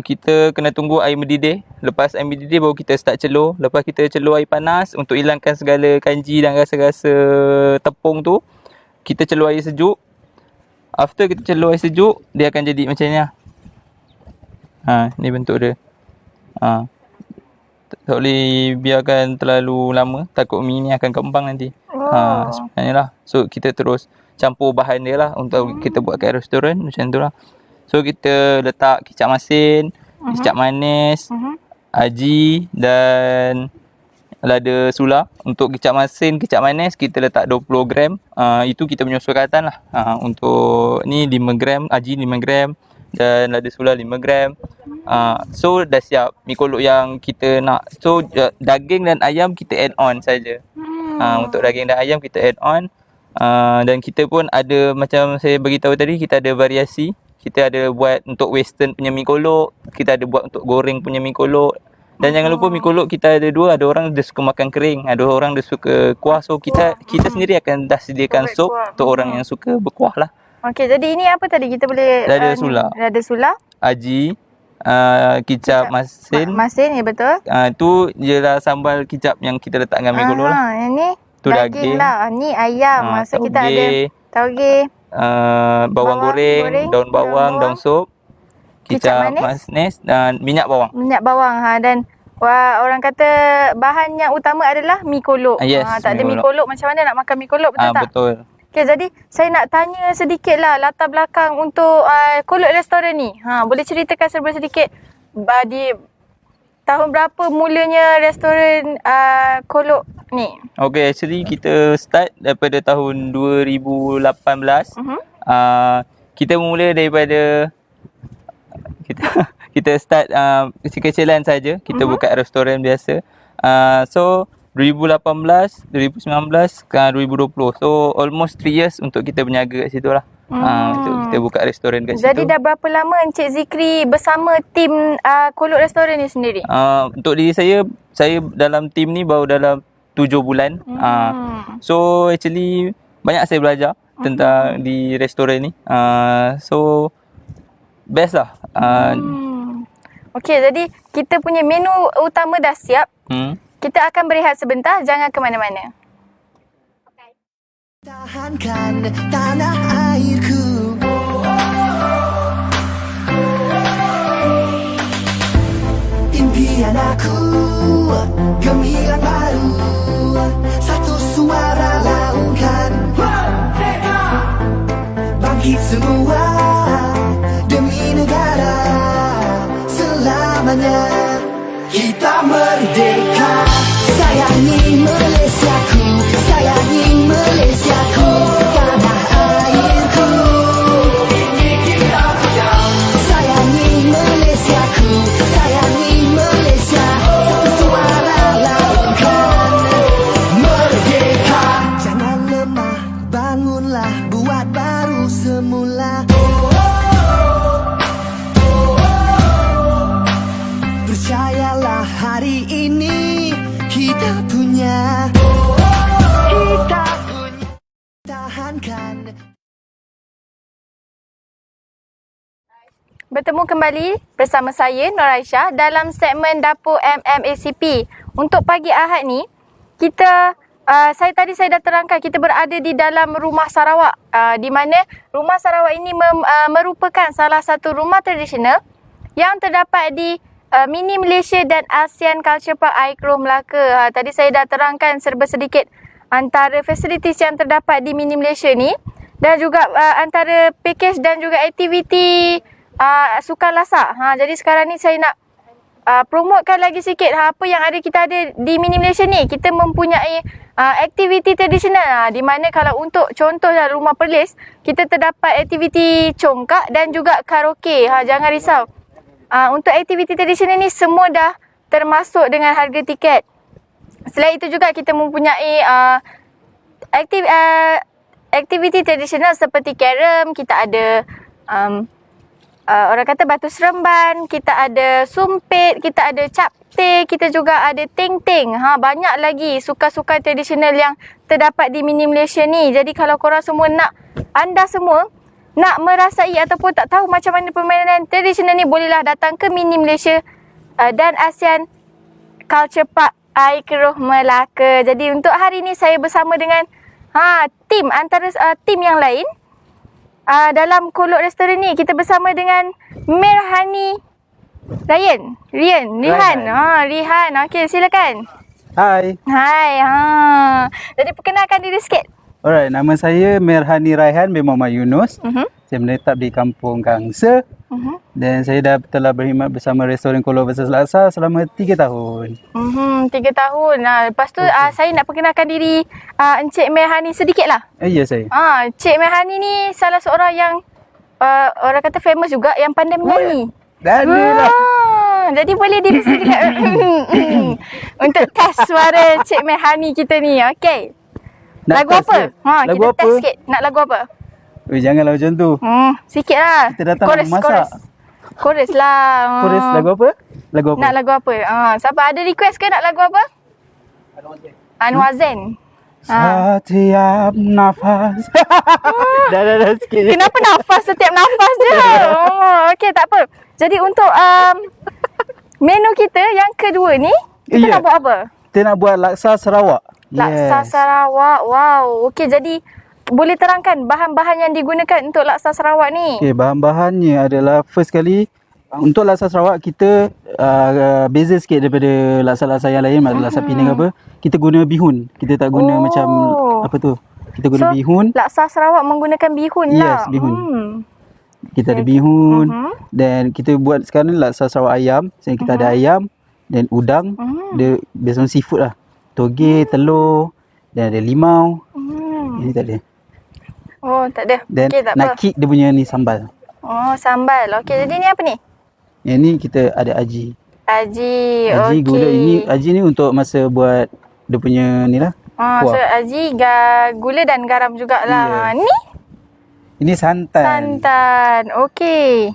kita kena tunggu air mendidih. Lepas air mendidih baru kita start celur. Lepas kita celur air panas untuk hilangkan segala kanji dan rasa-rasa tepung tu, kita celur air sejuk. After kita celur air sejuk, dia akan jadi macam ni lah. Ni bentuk dia. Tak boleh biarkan terlalu lama, takut mi ni akan kembang nanti. Sebenarnya lah. So kita terus campur bahan dia lah untuk kita buat kat restoran macam tu lah. So kita letak kicap masin, kicap manis, aji dan lada sula. Untuk kicap masin, kicap manis kita letak 20 gram. Itu kita punya sukatan lah. Untuk ni 5 gram, aji 5 gram dan lada sula 5 gram. So dah siap mi kolok yang kita nak. So daging dan ayam kita add on saja. Untuk daging dan ayam kita add on. Dan kita pun ada, macam saya beritahu tadi, kita ada variasi. Kita ada buat untuk western punya mi kolok, kita ada buat untuk goreng punya mi kolok. Dan jangan lupa mi kolok kita ada dua, ada orang dia suka makan kering, ada orang dia suka kuah. So kita sendiri akan dah sediakan sup untuk orang yang suka berkuah lah. Okey, jadi ini apa tadi kita boleh Lada sula. Lada sula, Aji, kicap masin. Masin ya betul. Tu jelah sambal kicap yang kita letak dengan mi kolok lah. Yang ni Tu daging lah. Ni ayam. Maksud kita ada tauge, bawang goreng, daun bawang, daun sup, kicap kicap manis dan minyak bawang. minyak bawang dan orang kata bahan yang utama adalah mi kolok. Yes, tak ada mi mi kolok macam mana nak makan mi kolok, betul tak? Betul. Okay, jadi saya nak tanya sedikit lah latar belakang untuk Kolot Restoran ni. Boleh ceritakan serba sedikit di tahun berapa mulanya restoran Kolot ni? Okay, actually kita start daripada tahun 2018. Kita mula daripada kita start kecil-kecilan saja. Kita buka restoran biasa. So 2018, 2019 ke 2020. So almost 3 years untuk kita berniaga kat situ lah. Untuk kita buka restoran kat situ. Jadi dah berapa lama Encik Zikri bersama tim Kolot Restoran ni sendiri? Untuk diri saya dalam tim ni baru dalam 7 bulan. So actually banyak saya belajar tentang di restoran ni. So best lah. Okey, jadi kita punya menu utama dah siap. Kita akan berehat sebentar, jangan ke mana-mana. Tahankan tanah airku, impian aku gemilang baru, satu suara laungkan, bangkit semua demi negara selamanya. Kita merdeka, sayangi Malaysiaku, sayangi Malaysiaku, tanah airku. Ini kita punya. Sayangi Malaysiaku, sayangi Malaysia, satu suara laungkan, merdeka. Jangan lemah, bangunlah, buat baru semula. Percayalah hari ini kita punya. Kita punya. Tahankan. Bertemu kembali bersama saya Nur Aisyah dalam segmen Dapur MMACP. Untuk pagi Ahad ni, saya dah terangkan kita berada di dalam Rumah Sarawak, di mana Rumah Sarawak ini merupakan salah satu rumah tradisional yang terdapat di Mini Malaysia dan ASEAN Culture Park Air Keroh Melaka. Tadi saya dah terangkan serba sedikit antara facilities yang terdapat di Mini Malaysia ni, dan juga antara package dan juga aktiviti sukan lasak. Jadi sekarang ni saya nak promotekan lagi sikit apa yang kita ada di Mini Malaysia ni. Kita mempunyai aktiviti tradisional, di mana kalau untuk contoh dalam Rumah Perlis, kita terdapat aktiviti congkak dan juga karaoke. Jangan risau. Untuk aktiviti tradisional ni semua dah termasuk dengan harga tiket. Selain itu juga kita mempunyai aktiviti tradisional seperti carom, kita ada orang kata batu seremban, kita ada sumpit, kita ada capte, kita juga ada ting-ting. Banyak lagi sukan-sukan tradisional yang terdapat di Mini Malaysia ni. Jadi kalau korang semua anda semua nak merasai ataupun tak tahu macam mana permainan tradisional ni, bolehlah datang ke Mini Malaysia dan ASEAN Culture Park Air Keroh Melaka. Jadi untuk hari ni saya bersama dengan tim antara tim yang lain dalam Kolot Restoran ni. Kita bersama dengan Mirhani Rihan. Rihan. Okey, silakan. Hai. Jadi perkenalkan diri sikit. Alright, nama saya Mirhani Raihan bin Muhammad Yunus. Saya menetap di Kampung Gangsa. Dan saya telah berkhidmat bersama restoran Kolot Besar Laksa selama 3 tahun. 3 tahun. Lepas tu saya nak perkenalkan diri Encik Mirhani sedikit lah. Ya, saya. Encik Mirhani ni salah seorang yang orang kata famous juga, yang pandai menyanyi. Lah. Jadi boleh diri sedikit untuk test suara Encik Mirhani kita ni. Okey. Lagu apa? Lagu kita apa? test sikit. Nak lagu apa? Janganlah macam tu. Sikit lah. Kita datang nak masak. Chorus lah. Chorus lagu apa? Lagu apa? Nak lagu apa? Siapa ada request ke nak lagu apa? Anwar Zain. Setiap nafas. Dah sikit. Kenapa nafas setiap nafas je? Okey, tak apa. Jadi untuk menu kita yang kedua ni, kita nak buat apa? Kita nak buat laksa Sarawak. Laksa Sarawak. Wow. Okey, jadi boleh terangkan bahan-bahan yang digunakan untuk laksa Sarawak ni? Okey, bahan-bahannya adalah first kali untuk laksa Sarawak kita beza sikit daripada laksa-laksa yang lain, laksa Penang apa. Kita guna bihun. Kita tak guna macam apa tu? Kita guna So, bihun. laksa Sarawak menggunakan bihun lah. Yes, bihun. Kita ada bihun. Dan kita buat sekarang ni laksa Sarawak ayam. Sekarang kita ada ayam dan udang. Dia biasanya seafood lah. Toge, telur dan ada limau. Ini tak ada. Oh, tak ada. Dan Okey, tak nak apa. kick dia punya ni sambal. Oh, sambal. Okey, jadi ni apa ni? Yang ni kita ada aji. Aji. Aji Okey. gula ini, aji ni untuk masa buat dia punya ni lah. So kuah. aji, gula dan garam jugalah. Ya. Ni Ini santan. santan. Okey.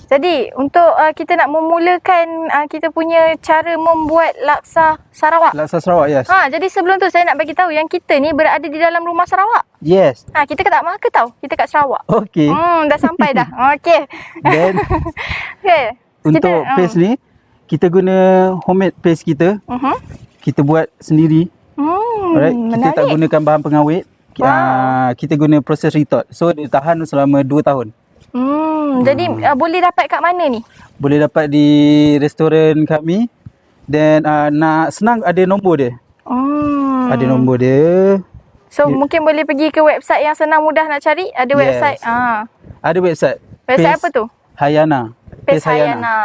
Jadi untuk kita nak memulakan kita punya cara membuat laksa Sarawak. Laksa Sarawak, yes. Jadi sebelum tu saya nak bagi tahu yang kita ni berada di dalam rumah Sarawak. Yes. Kita kat Melaka tau. Kita kat Sarawak. Okey. Dah sampai dah. Okey. Dan Okey. untuk paste ni, kita guna homemade paste kita. Kita buat sendiri. Alright. Kita tak menarik. gunakan bahan pengawet. Kita guna proses retort. So dia tahan selama 2 tahun. Jadi boleh dapat kat mana ni? Boleh dapat di restoran kami. Dan nak senang ada nombor dia. Ada nombor dia. So mungkin boleh pergi ke website yang senang mudah nak cari. Ada Yes. website. Ada website. Website Paste apa tu? Hayana. Paste Hayana.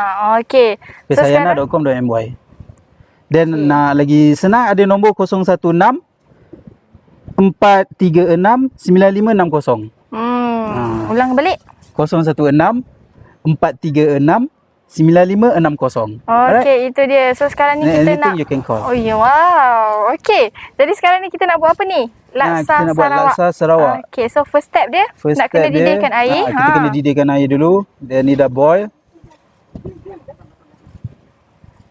Okey. So sekarang Pastehayana.com.my. Dan nak lagi senang ada nombor 016 436 9560. ulang balik. 016 436 9560. Okey, itu dia. So sekarang ni kita Anything nak you can call. Oh ya, wow. Okey. Jadi sekarang ni kita nak buat apa ni? Laksa kita nak buat Sarawak. laksa Sarawak. Okey, so first step dia nak kena didihkan air. Kita kena didihkan air dulu. Dan ni dah boil.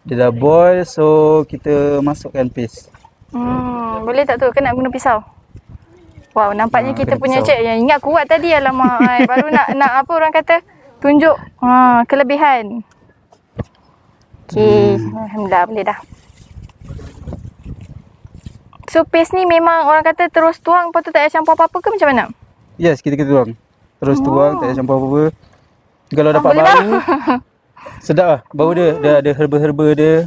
Dia dah boil, so kita masukkan paste. Boleh tak tu? Kena guna pisau. Wow, nampaknya kita kena punya pisau. cik yang ingat kuat tadi. Alamak, baru nak apa orang kata? Tunjuk kelebihan. Okey, alhamdulillah boleh dah. So paste ni memang orang kata terus tuang, lepas tu tak payah campur apa-apa ke macam mana? Yes, kita kena tuang. Terus tuang, tak payah campur apa-apa. Kalau dapat boleh bau, sedap lah. Bau dia ada herba-herba dia.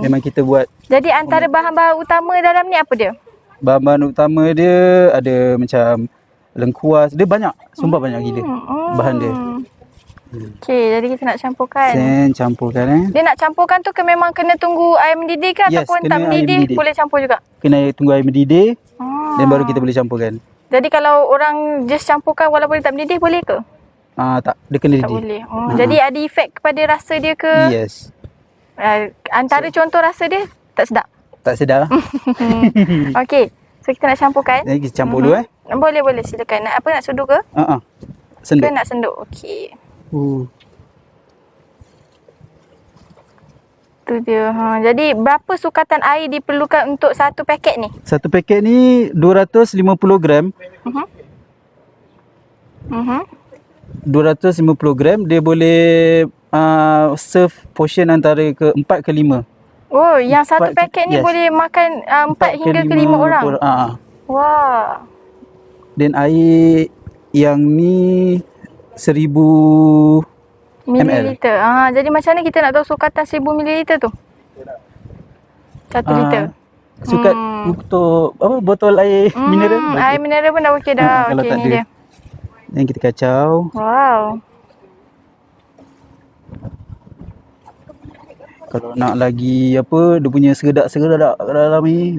Memang kita buat. Jadi antara bahan-bahan utama dalam ni apa dia? Bahan-bahan utama dia ada macam lengkuas. Dia banyak. Sumpah banyak gila bahan dia. Okey, jadi kita nak campurkan. Sen campurkan Dia nak campurkan tu memang kena tunggu air mendidih ke Yes, ataupun kena tak air mendidih mendidih. boleh campur juga? Kena tunggu air mendidih. Dan baru kita boleh campurkan. Jadi kalau orang just campurkan walaupun tak mendidih boleh ke? Tak. Dia kena Tak didih. boleh. Jadi ada efek kepada rasa dia ke? Yes. Antara contoh rasa dia tak sedap. Tak sedap lah. Okey. So kita nak campurkan. Jadi kita campur dulu Boleh silakan. Nak apa nak seduh ke? Senduk. Ke nak senduk? Okey. Tu dia. Jadi berapa sukatan air diperlukan untuk satu paket ni? Satu paket ni 250 gram. 250 gram. Dia boleh serve portion antara ke 4 ke 5. Oh, yang satu paket ni yes. boleh makan 4 hingga ke 5 orang? Wah. Dan air yang ni 1000 Mililiter. Jadi macam mana kita nak tahu sukatan 1000 mililiter tu? 1 liter. Sukat untuk botol air mineral. Air mineral pun dah okey dah. Kalau Okey, tak ni ada. dia. Dan kita kacau. Wow. Kalau nak lagi dia punya segedak-segedak kat dalam ni,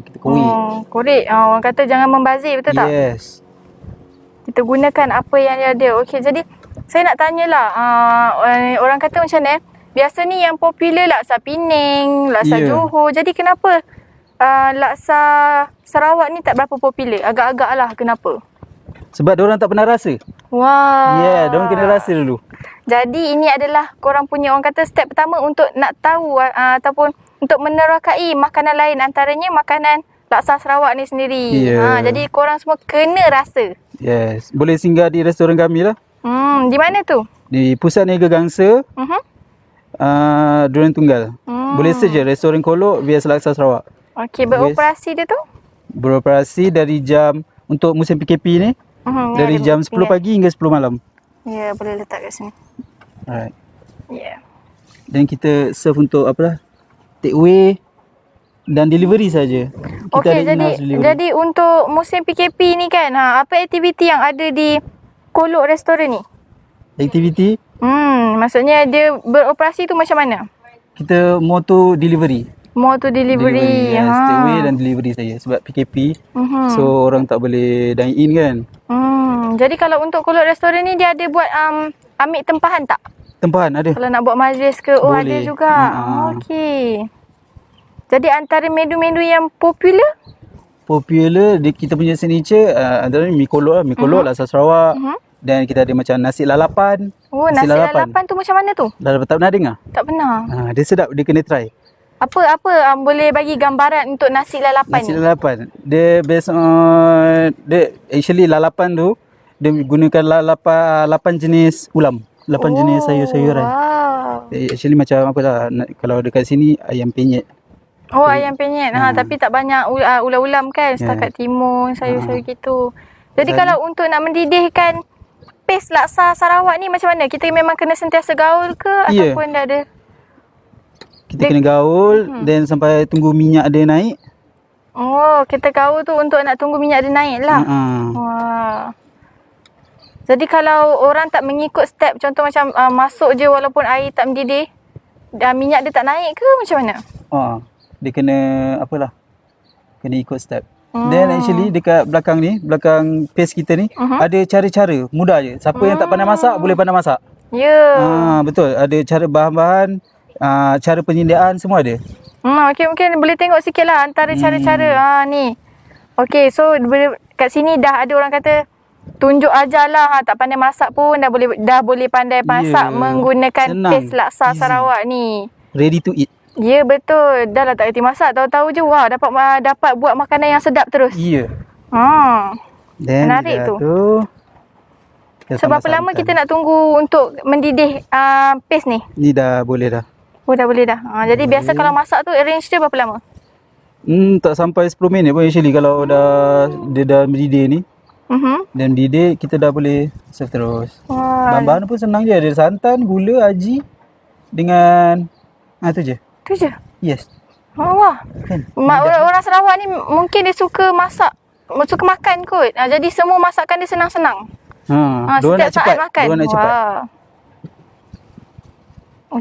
kita korek. Korek. Orang kata jangan membazir, betul tak? Yes. Kita gunakan apa yang dia ada. Okey, jadi saya nak tanyalah, orang kata macam ni, biasa ni yang popular laksa Pening, laksa Johor. Jadi kenapa laksa Sarawak ni tak berapa popular? Agak-agak lah kenapa? Sebab diorang tak pernah rasa. Wah. Diorang kena rasa dulu. Jadi ini adalah korang punya orang kata step pertama untuk nak tahu ataupun untuk menerokai makanan lain, antaranya makanan laksa Sarawak ni sendiri. Jadi korang semua kena rasa. Yes. Boleh singgah di restoran kami lah. Di mana tu? Di Pusat Niaga Gangsa. Durian Tunggal. Boleh search je restoran Kolok via Laksa Sarawak. Okey, beroperasi dia tu? Beroperasi dari jam untuk musim PKP ni. Dari jam 10 pagi hingga 10 malam. Ya, boleh letak kat sini. Alright. Ya. Dan kita serve untuk take away. dan delivery saja. Kita Okey, ada in-house delivery. jadi untuk musim PKP ni kan, apa aktiviti yang ada di Kolok Restoran ni? Aktiviti Maksudnya dia beroperasi tu macam mana? kita motor delivery. More to delivery. Ya, take away dan delivery saya sebab PKP. So orang tak boleh dine in kan. Jadi kalau untuk Kolok Restoran ni dia ada buat ambil tempahan tak? Tempahan ada. Kalau nak buat majlis ke, ada Boleh. juga. Okey. Jadi antara menu-menu yang popular? Popular kita punya signature antara mi kolok lah, mi kolok laksa Sarawak. Dan kita ada macam nasi lalapan. Oh, nasi lalapan tu macam mana tu? Lalapan tak pernah dengar? Tak pernah. Dia sedap, dia kena try. Apa boleh bagi gambaran untuk nasi lalapan Nasi ni? lalapan. Dia based on dia actually lalapan tu dia gunakan lalapan jenis ulam. 8 jenis sayur-sayuran. Wow. Actually macam apa lah kalau dekat sini ayam penyet. Oh, ayam penyet. Tapi tak banyak ulam-ulam kan, setakat timun, sayur-sayur gitu. Jadi kalau untuk nak mendidihkan paste laksa Sarawak ni macam mana? Kita memang kena sentiasa gaul ke ataupun dah ada? Kita kena gaul dan sampai tunggu minyak dia naik. Oh, kita gaul tu untuk nak tunggu minyak dia naik lah. Wah. Jadi kalau orang tak mengikut step, contoh macam masuk je walaupun air tak mendidih, minyak dia tak naik ke macam mana? Dia kena apalah. Kena ikut step. Then actually dekat belakang ni, belakang paste kita ni ada cara-cara mudah je. Siapa yang tak pandai masak boleh pandai masak. Ya. Betul. Ada cara bahan-bahan, cara penyediaan semua ada. Okey, mungkin boleh tengok sikit lah antara cara-cara ni. Okey, so kat sini dah ada orang kata tunjuk ajarlah, tak pandai masak pun dah boleh pandai masak menggunakan paste laksa Sarawak ni. Ready to eat. Ya, betul. Dah lah tak kerti masak, tahu-tahu je wah dapat buat makanan yang sedap terus. Ya. Then menarik tu. Kita So berapa lama kita nak tunggu untuk mendidih paste ni? Ni dah boleh dah. Oh, dah boleh dah. Jadi biasa kalau masak tu arrange dia berapa lama? Tak sampai 10 minit pun actually kalau dia dah mendidih ni. Dan mendidih kita dah boleh serve terus. Bahan-bahan pun senang je. Ada santan, gula, aji dengan tu je. Tu je? Yes. Wah. Kan? Orang Sarawak ni mungkin dia suka masak, suka makan kot. Jadi semua masakan dia senang-senang. Diorang nak cepat. Makan. Diorang nak cepat.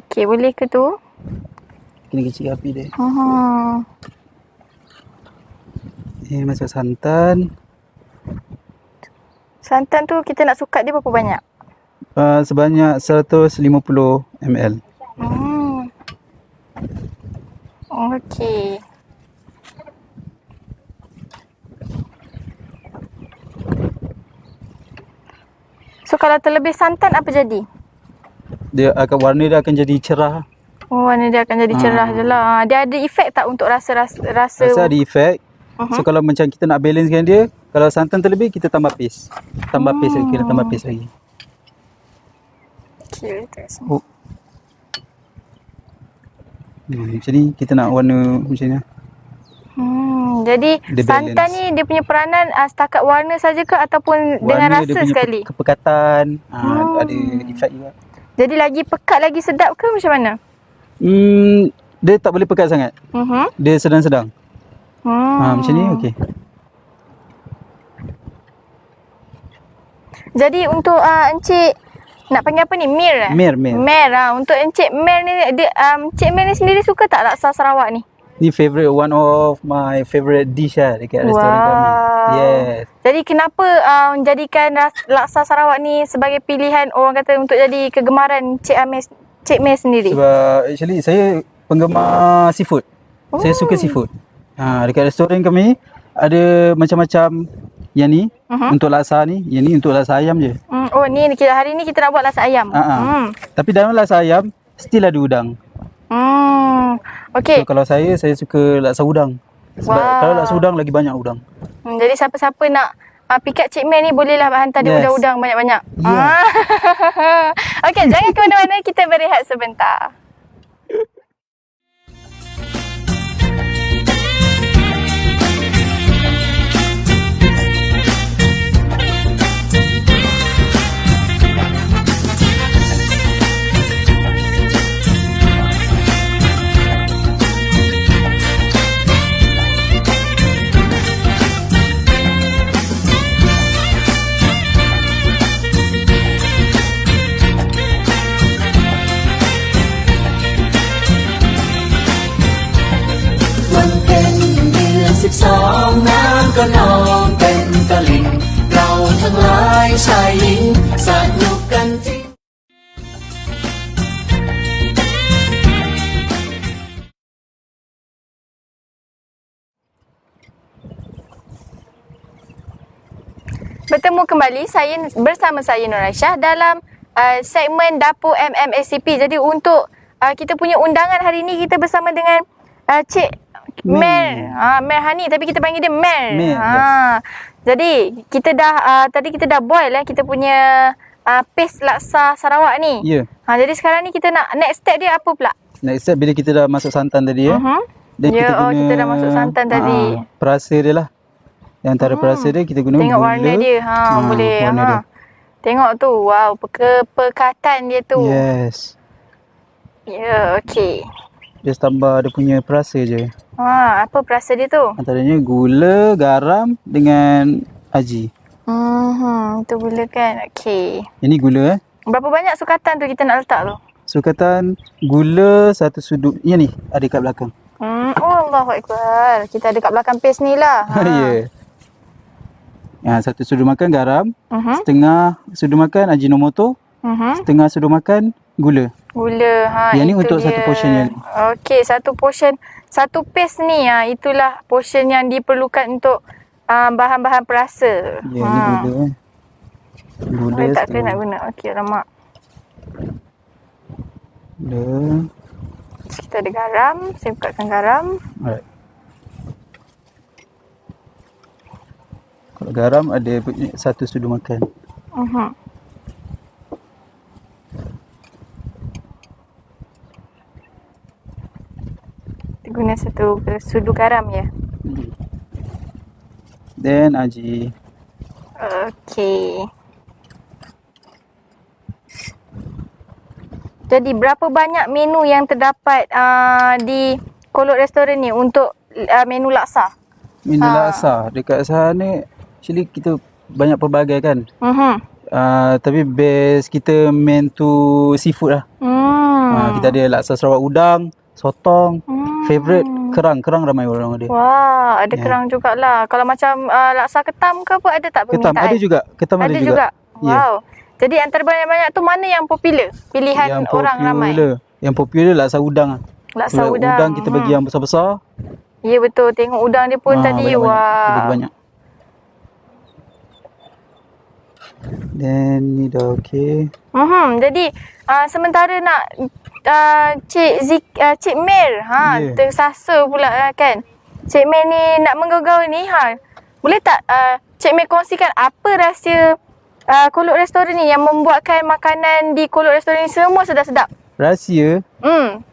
Okey, boleh ke tu? Kena kecil api dia. Masuk santan. Santan tu kita nak sukat dia berapa banyak? Sebanyak 150 ml. Okey. So kalau terlebih santan apa jadi? Warna dia akan jadi cerah. Oh, warna dia akan jadi cerah je lah. Dia ada efek tak untuk rasa? Rasa ada efek. So kalau macam kita nak balancekan dia, kalau santan terlebih kita tambah paste. Tambah paste lagi, kena tambah paste lagi. Okay, macam ni kita nak warna macam ni. Jadi dia santan balance. ni dia punya peranan setakat warna saja ke ataupun dengan Warna rasa dia punya sekali? Kepekatan, ada efek juga. Jadi lagi pekat lagi sedap ke macam mana? Dia tak boleh pekat sangat. Dia sedang-sedang. Macam ni okey. Jadi untuk Encik nak panggil apa ni? Mir eh? Mir. Mir untuk Encik Mir ni Encik Mir ni sendiri suka tak laksa Sarawak ni? Ni one of my favorite dish lah dekat restoran kami. Yes. Jadi kenapa menjadikan laksa Sarawak ni sebagai pilihan orang kata untuk jadi kegemaran Cik Mir sendiri? Sebab actually saya penggemar seafood. Saya suka seafood. Dekat restoran kami ada macam-macam yang ni untuk laksa ni, yang ni untuk laksa ayam je. Oh ni hari ni kita nak buat laksa ayam. Tapi dalam laksa ayam still ada udang. Okey. So kalau saya suka laksa udang. Sebab kalau laksa udang lagi banyak udang. Jadi siapa-siapa nak pick up Cik Mir ni bolehlah hantar dia udang-udang banyak-banyak. Okey, jangan ke mana-mana, kita berehat sebentar. saling satukan cinta. Bertemu kembali bersama saya Nur Aisyah dalam segmen Dapur MMSCP. Jadi untuk kita punya undangan hari ini, kita bersama dengan Cik Mel. Mel Hani, tapi kita panggil dia Mel. Mel, Jadi kita dah tadi kita dah boil kita punya paste laksa Sarawak ni. Ya. Jadi sekarang ni kita nak next step dia apa pula? Next step bila kita dah masuk santan tadi ya. Dan kita dah masuk santan tadi. Perasa dia lah. Di antara perasa dia kita guna Tengok gula. warna dia. Boleh. Warna dia. Tengok tu. Wow, pekatan dia tu. Yes. Ya, okey. Just tambah dia punya perasa je. Apa perasa dia tu? Antaranya gula, garam dengan aji. Tu gula kan. Okey. Ini gula Berapa banyak sukatan tu kita nak letak tu? Sukatan gula satu sudut. Yang ni ada kat belakang. Allahuakbar. Kita ada kat belakang paste ni lah. Ya. Satu sudut makan garam, setengah sudut makan Ajinomoto, setengah sudut makan gula. Gula. Yang ni itu untuk dia. satu portion yang ni. Okey, satu portion. Satu paste ni itulah portion yang diperlukan untuk bahan-bahan perasa. Ya, ni gula. Gula tak setengah. nak guna. Okey, lemak. Gula. Kita ada garam. Saya bukakan garam. Alright. Kalau garam ada satu sudut makan. Kita guna satu sudu garam ya. Then aji. Okey. Jadi berapa banyak menu yang terdapat di Kolot Restoran ni untuk menu laksa? Menu laksa dekat sana actually kita banyak pelbagai kan. Tapi base kita main tu seafood lah. Kita ada laksa Sarawak udang, sotong, favorite kerang ramai orang ada. Wah, ada kerang jugalah. Kalau macam laksa ketam ke apa ada tak permintaan? Ketam ada juga, ketam ada juga. Wow. Jadi antara banyak-banyak tu mana yang popular? Pilihan Yang orang ramai. Yang popular laksa udang lah. Laksa udang. Udang kita bagi yang besar-besar. Ya betul, tengok udang dia pun tadi. Banyak-banyak. Kita bagi Wah. banyak. Then ni dah okey. Jadi sementara nak Cik Mel tersasa pula kan. Cik Mel ni nak menggaul ni boleh tak Cik Mel kongsikan apa rahsia Kolot Restoran ni yang membuatkan makanan di Kolot Restoran ni semua sedap-sedap? Rahsia?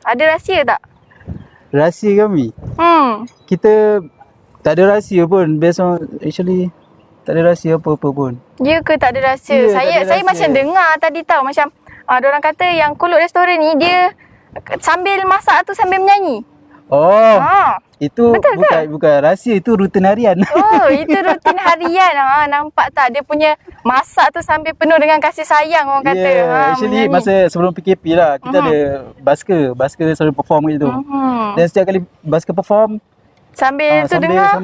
Ada rahsia tak? Rahsia kami? Kita tak ada rahsia pun. Based on actually tak ada rahsia apa-apa pun. Ya ke tak ada rahsia? Ya, Saya macam dengar tadi tahu macam diorang kata yang Kolot Restoran ni dia sambil masak tu sambil menyanyi. Oh. Itu Betul ke? bukan rahsia, itu rutin harian. Oh, itu rutin harian. Nampak tak dia punya masak tu sambil penuh dengan kasih sayang orang kata. Yeah, actually menyanyi. masa sebelum PKP lah kita ada basker selalu perform kat situ. Dan setiap kali basker perform Sambil tu dengar.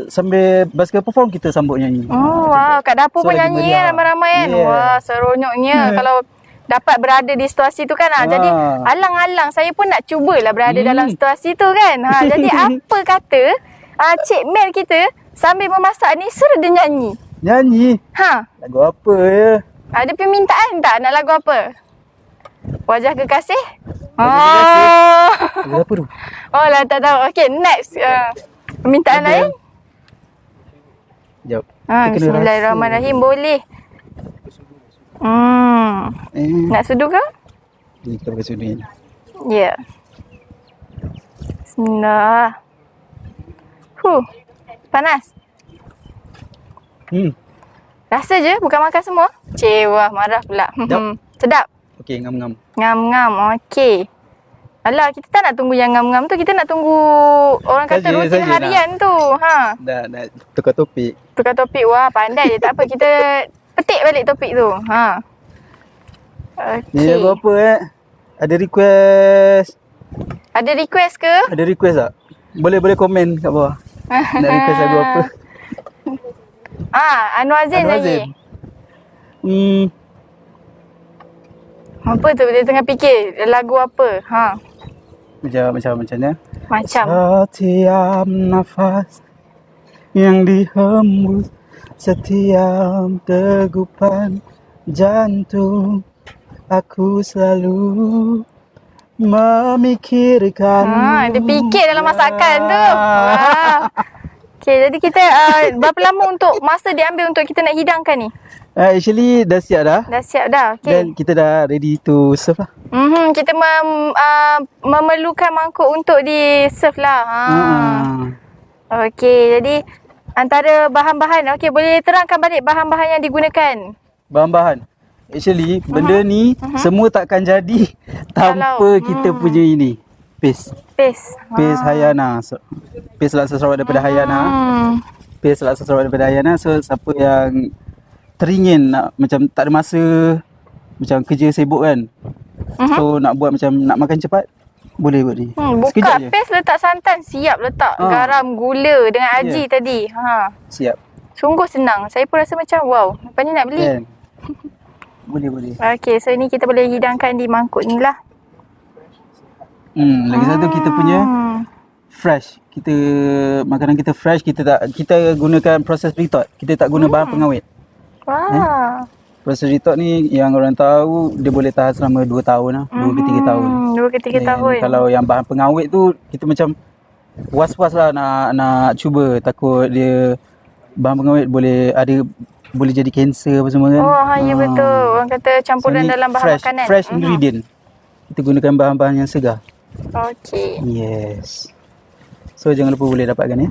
sambil basker perform kita sambut nyanyi. Oh, wow. Kat dapur So, pun lagi nyanyi meriah. kan ramai-ramai kan. Yeah. Wah, seronoknya kalau dapat berada di situasi tu kan. Jadi alang-alang saya pun nak cubalah berada dalam situasi tu kan. Jadi apa kata Cik Mel kita sambil memasak ni suruh dia nyanyi. Nyanyi? Lagu apa ya? Ada permintaan tak nak lagu apa? Wajah Kekasih? Lagu apa tu? Oh lah tak tahu. Okay, next. Permintaan lain? Jap. Bismillahirrahmanirrahim. Boleh. Nak sudu ke? Ni kita pakai sudu ni. Ya. Bismillah. Panas. Rasa je, bukan makan semua. Wah, marah pula. Sedap. Okey, ngam-ngam. Ngam-ngam, okey. Alah, kita tak nak tunggu yang ngam-ngam tu. Kita nak tunggu orang kata Saja, rutin saja harian tu. Dah tukar topik. Tukar topik. Wah, pandai je. Tak apa, kita petik balik topik tu. Ni Okey. lagu apa Ada request? Ada request ke? Ada request tak? Boleh komen kat bawah. Nak request lagu apa? Anwar Zain Anwar lagi. Zain. Apa tu? Dia tengah fikir lagu apa? Ha. Macam ni. Macam. Setiap nafas yang dihembus, setiap degupan jantung, aku selalu memikirkan. Dia fikir dalam masakan tu. Wah. Okay, jadi kita berapa lama untuk masa diambil untuk kita nak hidangkan ni? Actually dah siap dah. Dah siap dah. Okay. Dan kita dah ready to serve lah. Kita memerlukan mangkuk untuk di-serve lah. Okey, jadi antara bahan-bahan, okey, boleh terangkan balik bahan-bahan yang digunakan? Bahan-bahan. Actually benda ni semua takkan jadi tanpa kita punya ini. Paste. Paste. Paste Hayana. Paste Laksa Sarawak daripada Hayana. Paste Laksa Sarawak daripada Hayana. So siapa yang teringin nak macam tak ada masa, macam kerja sibuk kan. So nak buat macam nak makan cepat, boleh buat ni. Buka paste, letak santan, siap letak garam, gula dengan aji tadi. Siap. Sungguh senang. Saya pun rasa macam wow, lepas ni nak beli. Kan? Boleh. Okey, so ni kita boleh hidangkan di mangkuk ni lah. Lagi satu kita punya fresh. Makanan kita fresh, kita gunakan proses retort. Kita tak guna bahan pengawet. Wah. Proses retort ni yang orang tahu dia boleh tahan selama 2 tahun lah. 2 ke 3 tahun. 2 ke 3 tahun. Kalau yang bahan pengawet tu kita macam was-was lah nak cuba, takut dia bahan pengawet boleh jadi kanser apa semua kan. Ya betul. Orang kata campuran dalam bahan makanan. Fresh ingredient. Kita gunakan bahan-bahan yang segar. Okey. Yes. So jangan lupa boleh dapatkan ya.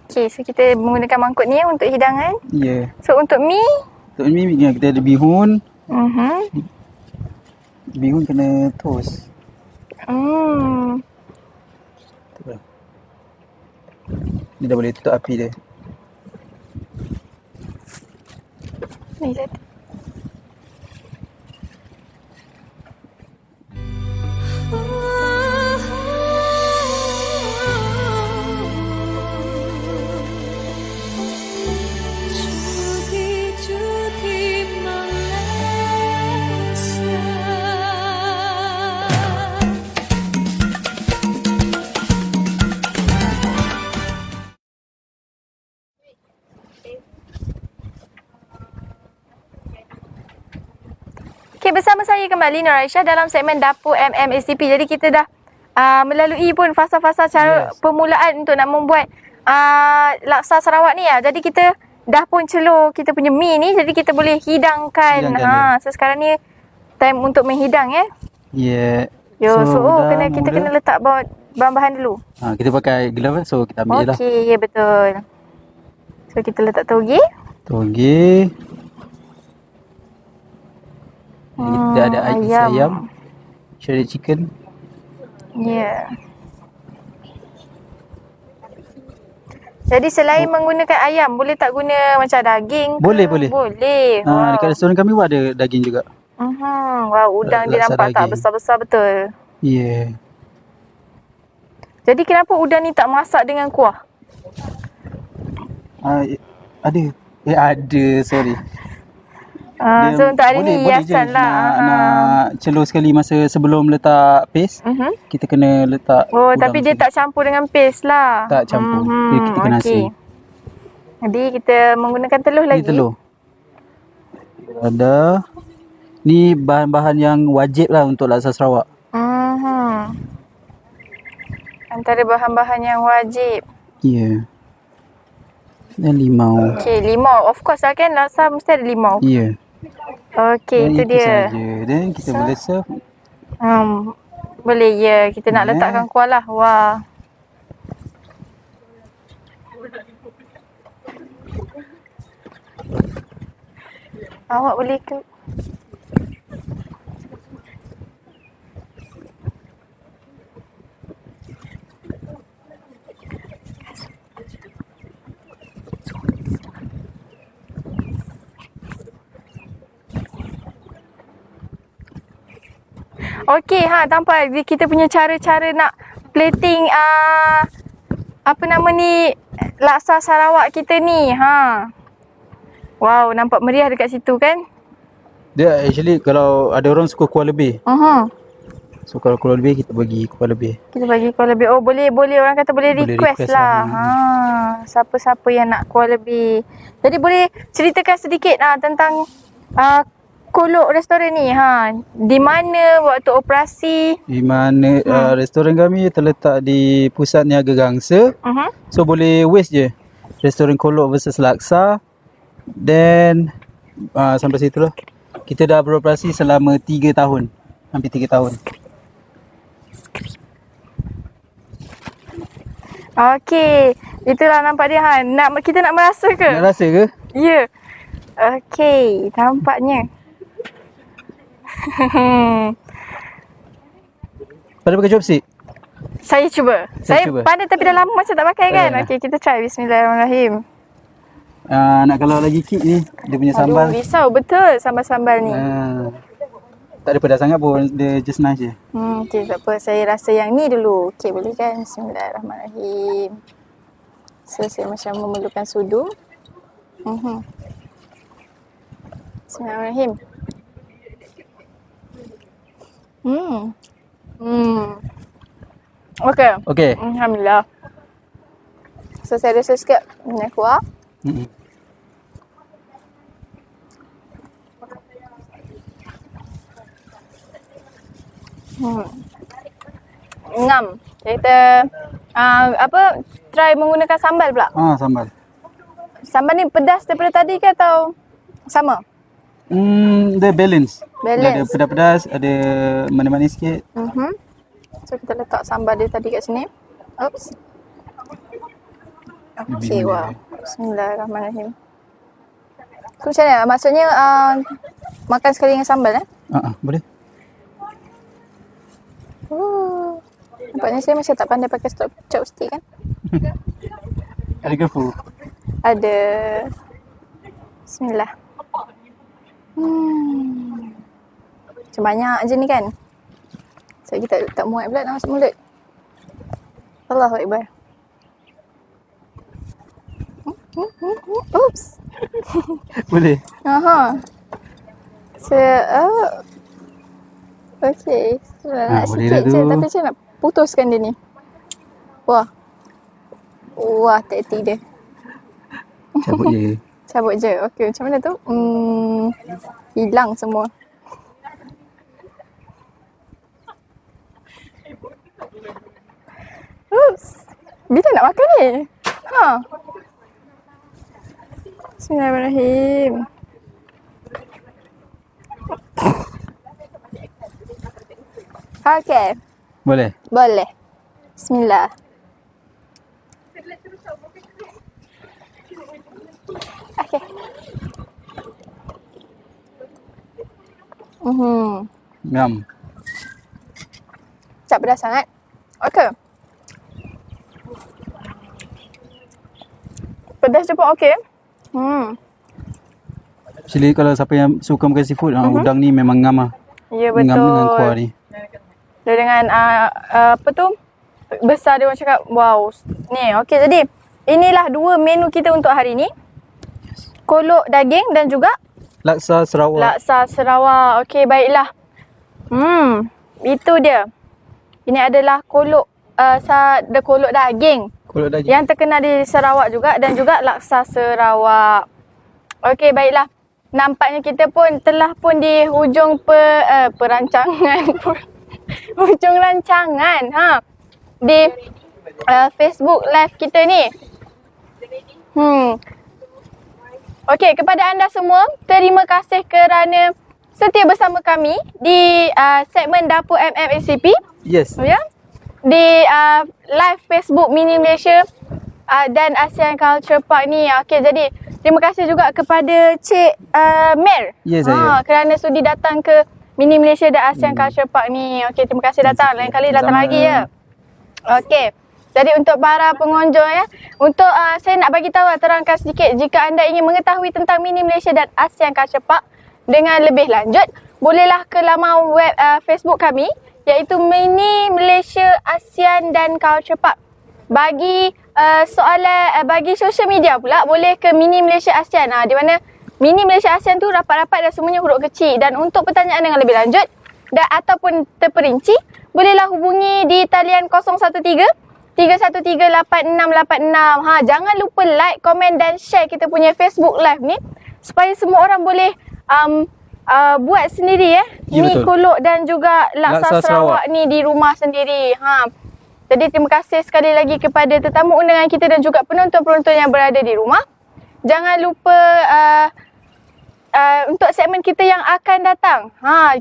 Okey, so kita menggunakan mangkuk ni untuk hidangan. Ya. So untuk mi? Untuk mi kita ada bihun. Bihun kena toast. Ni dah boleh tutup api dia. Ni satu. Okay, bersama saya kembali Nur Aisyah dalam segmen Dapur MMSTP. Jadi kita dah melalui pun fasa-fasa cara permulaan untuk nak membuat laksa Sarawak ni ya. Jadi kita dah pun celur kita punya mi ni, jadi kita boleh hidangkan. So sekarang ni time untuk menghidang ya. Yeah. Kita kena letak bahan-bahan dulu. Kita pakai glove, so kita ambil je lah. Okey, ya betul. So kita letak toge. Kita ada ayam, shredded chicken. Ya. Jadi selain menggunakan ayam, boleh tak guna macam daging ke? Boleh. Boleh. Dekat restoran kami pun ada daging juga. Wow, udang dia nampak tak besar-besar betul. Yeah. Jadi kenapa udang ni tak masak dengan kuah? Ada, sorry. So untuk hari ni hiasan lah. Nak celur sekali masa sebelum letak paste, kita kena letak udang tapi dia tak campur dengan paste lah. Tak campur. Kita kena nasi. Jadi kita menggunakan telur lagi. Telur. Ada. Ni bahan-bahan yang wajib lah untuk laksa Sarawak. Antara bahan-bahan yang wajib. Ya. Dan limau. Okey, limau. Of course lah kan, laksa mesti ada limau. Ya. Okey, itu dia. Saja. Dan kita boleh serve. Boleh ya. Kita nak letakkan kuah lah. Wah. Awak boleh ke? Okey, tampak kita punya cara-cara nak plating apa nama ni, laksa Sarawak kita ni. Wow, nampak meriah dekat situ kan? Dia actually kalau ada orang suka kuah lebih. So kalau kuah lebih kita bagi kuah lebih. Kita bagi kuah lebih. Oh, boleh orang kata boleh Boleh request request lah. lah. Siapa-siapa yang nak kuah lebih. Jadi boleh ceritakan sedikit tentang Kolok restoran ni. Di mana waktu operasi? Di mana restoran kami terletak di pusat niaga Gangsa. So boleh waste je. Restoran Kolok versus Laksa. Then sampai situ lah. Kita dah beroperasi selama 3 tahun. Hampir 3 tahun. Okey, itulah nampak dia kita nak merasa ke? Nak rasa ke? Ya. Okey, nampaknya. Pada pakai chopstick? Saya cuba. Saya cuba. pandai tapi dah lama macam tak pakai kan. Okey, kita try. Bismillahirrahmanirrahim. Nak kalau lagi kick ni, dia punya sambal. Aduh, risau betul sambal-sambal ni. Tak ada pedas sangat pun, dia just nice je. Okey, tak apa. Saya rasa yang ni dulu. Okey, boleh kan? Bismillahirrahmanirrahim. So, saya macam memerlukan sudu. Bismillahirrahmanirrahim. Okey. Okey. Alhamdulillah. So, saya rasa sikit minyak kuah. Ngam. Kita try menggunakan sambal pula. Sambal. Sambal ni pedas daripada tadi ke atau sama? Dia balance. Dia ada Balance. pedas-pedas, ada manis-manis sikit. So kita letak sambal dia tadi kat sini. Oops. Okey, wow. Bismillahirrahmanirrahim. So macam mana? Maksudnya makan sekali dengan sambal Boleh. Nampaknya saya macam tak pandai pakai chopstick kan? Ada garpu. Ada. Bismillah. Macam banyak je ni kan? So kita tak muat pula nak masuk mulut. Allahu Akbar. Oops. Boleh. Okey. Nak boleh sikit dah je tu. tapi saya nak putuskan dia ni. Wah, taktik dia. Cabut je. Cabut je. Okey, macam mana tu? Hilang semua. Oops. Bila nak makan ni? Bismillahirrahmanirrahim. Okey. Boleh. Boleh. Bismillah. Okey. Ngam. Tak pedas sangat. Okey. Pedas je pun okey. Actually kalau siapa yang suka makan seafood, udang ni memang ngam lah. Ya, betul. Ngam dengan kuah ni. Dia dengan apa tu? Besar dia orang cakap, wow. Ni, okey, jadi inilah dua menu kita untuk hari ni. Kolok daging dan juga Laksa Sarawak. laksa Sarawak. Okey, baiklah. Itu dia. Ini adalah kolok kolok daging Kolok daging. yang terkenal di Sarawak juga dan juga laksa Sarawak. Okey, baiklah. Nampaknya kita pun telah pun di hujung perancangan hujung rancangan di Facebook live kita ni. Okey, kepada anda semua, terima kasih kerana setia bersama kami di segmen Dapur MMACP. Yes. Ya. Di live Facebook Mini Malaysia dan ASEAN Culture Park ni. Okey, jadi terima kasih juga kepada Cik Mer. Ya, saya. Kerana sudi datang ke Mini Malaysia dan ASEAN Culture Park ni. Okey, terima kasih datang. Lain kali datang Sama-sama. lagi ya. Okey. Jadi untuk para pengunjung untuk saya nak bagi tahu terangkan sedikit, jika anda ingin mengetahui tentang Mini Malaysia dan ASEAN Culture Park dengan lebih lanjut, bolehlah ke laman web Facebook kami iaitu Mini Malaysia ASEAN dan Culture Park. Bagi soalan bagi social media pula boleh ke Mini Malaysia ASEAN di mana Mini Malaysia ASEAN tu rapat-rapat dan semuanya huruf kecil. Dan untuk pertanyaan dengan lebih lanjut ataupun terperinci, bolehlah hubungi di talian 013-313-8686. Jangan lupa like, komen dan share kita punya Facebook Live ni supaya semua orang boleh buat sendiri Ya, mi betul. kolok dan juga laksa Laksa Sarawak ni di rumah sendiri. Jadi terima kasih sekali lagi kepada tetamu undangan kita dan juga penonton-penonton yang berada di rumah. Jangan lupa untuk segmen kita yang akan datang.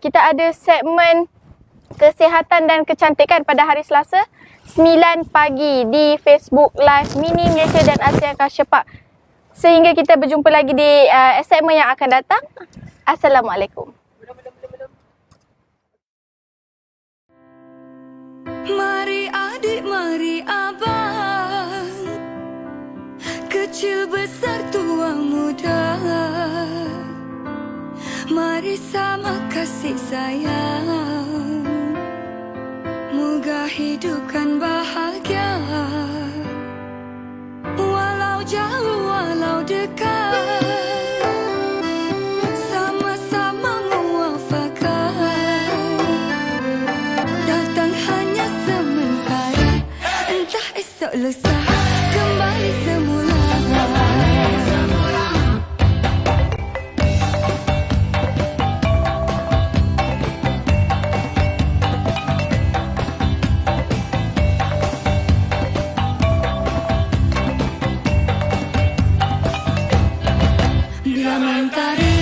Kita ada segmen kesihatan dan kecantikan pada hari Selasa 9 pagi di Facebook Live Mini Malaysia dan ASEAN Culture Park. Sehingga kita berjumpa lagi di segmen yang akan datang. Assalamualaikum. Mari adik, mari abang, kecil besar tua muda, mari sama kasih sayang, moga hidupkan bahagia. Walau jauh, walau dekat, sama-sama muafakat. Datang hanya sementara, entah esok lusa kembali semula. Bila mentari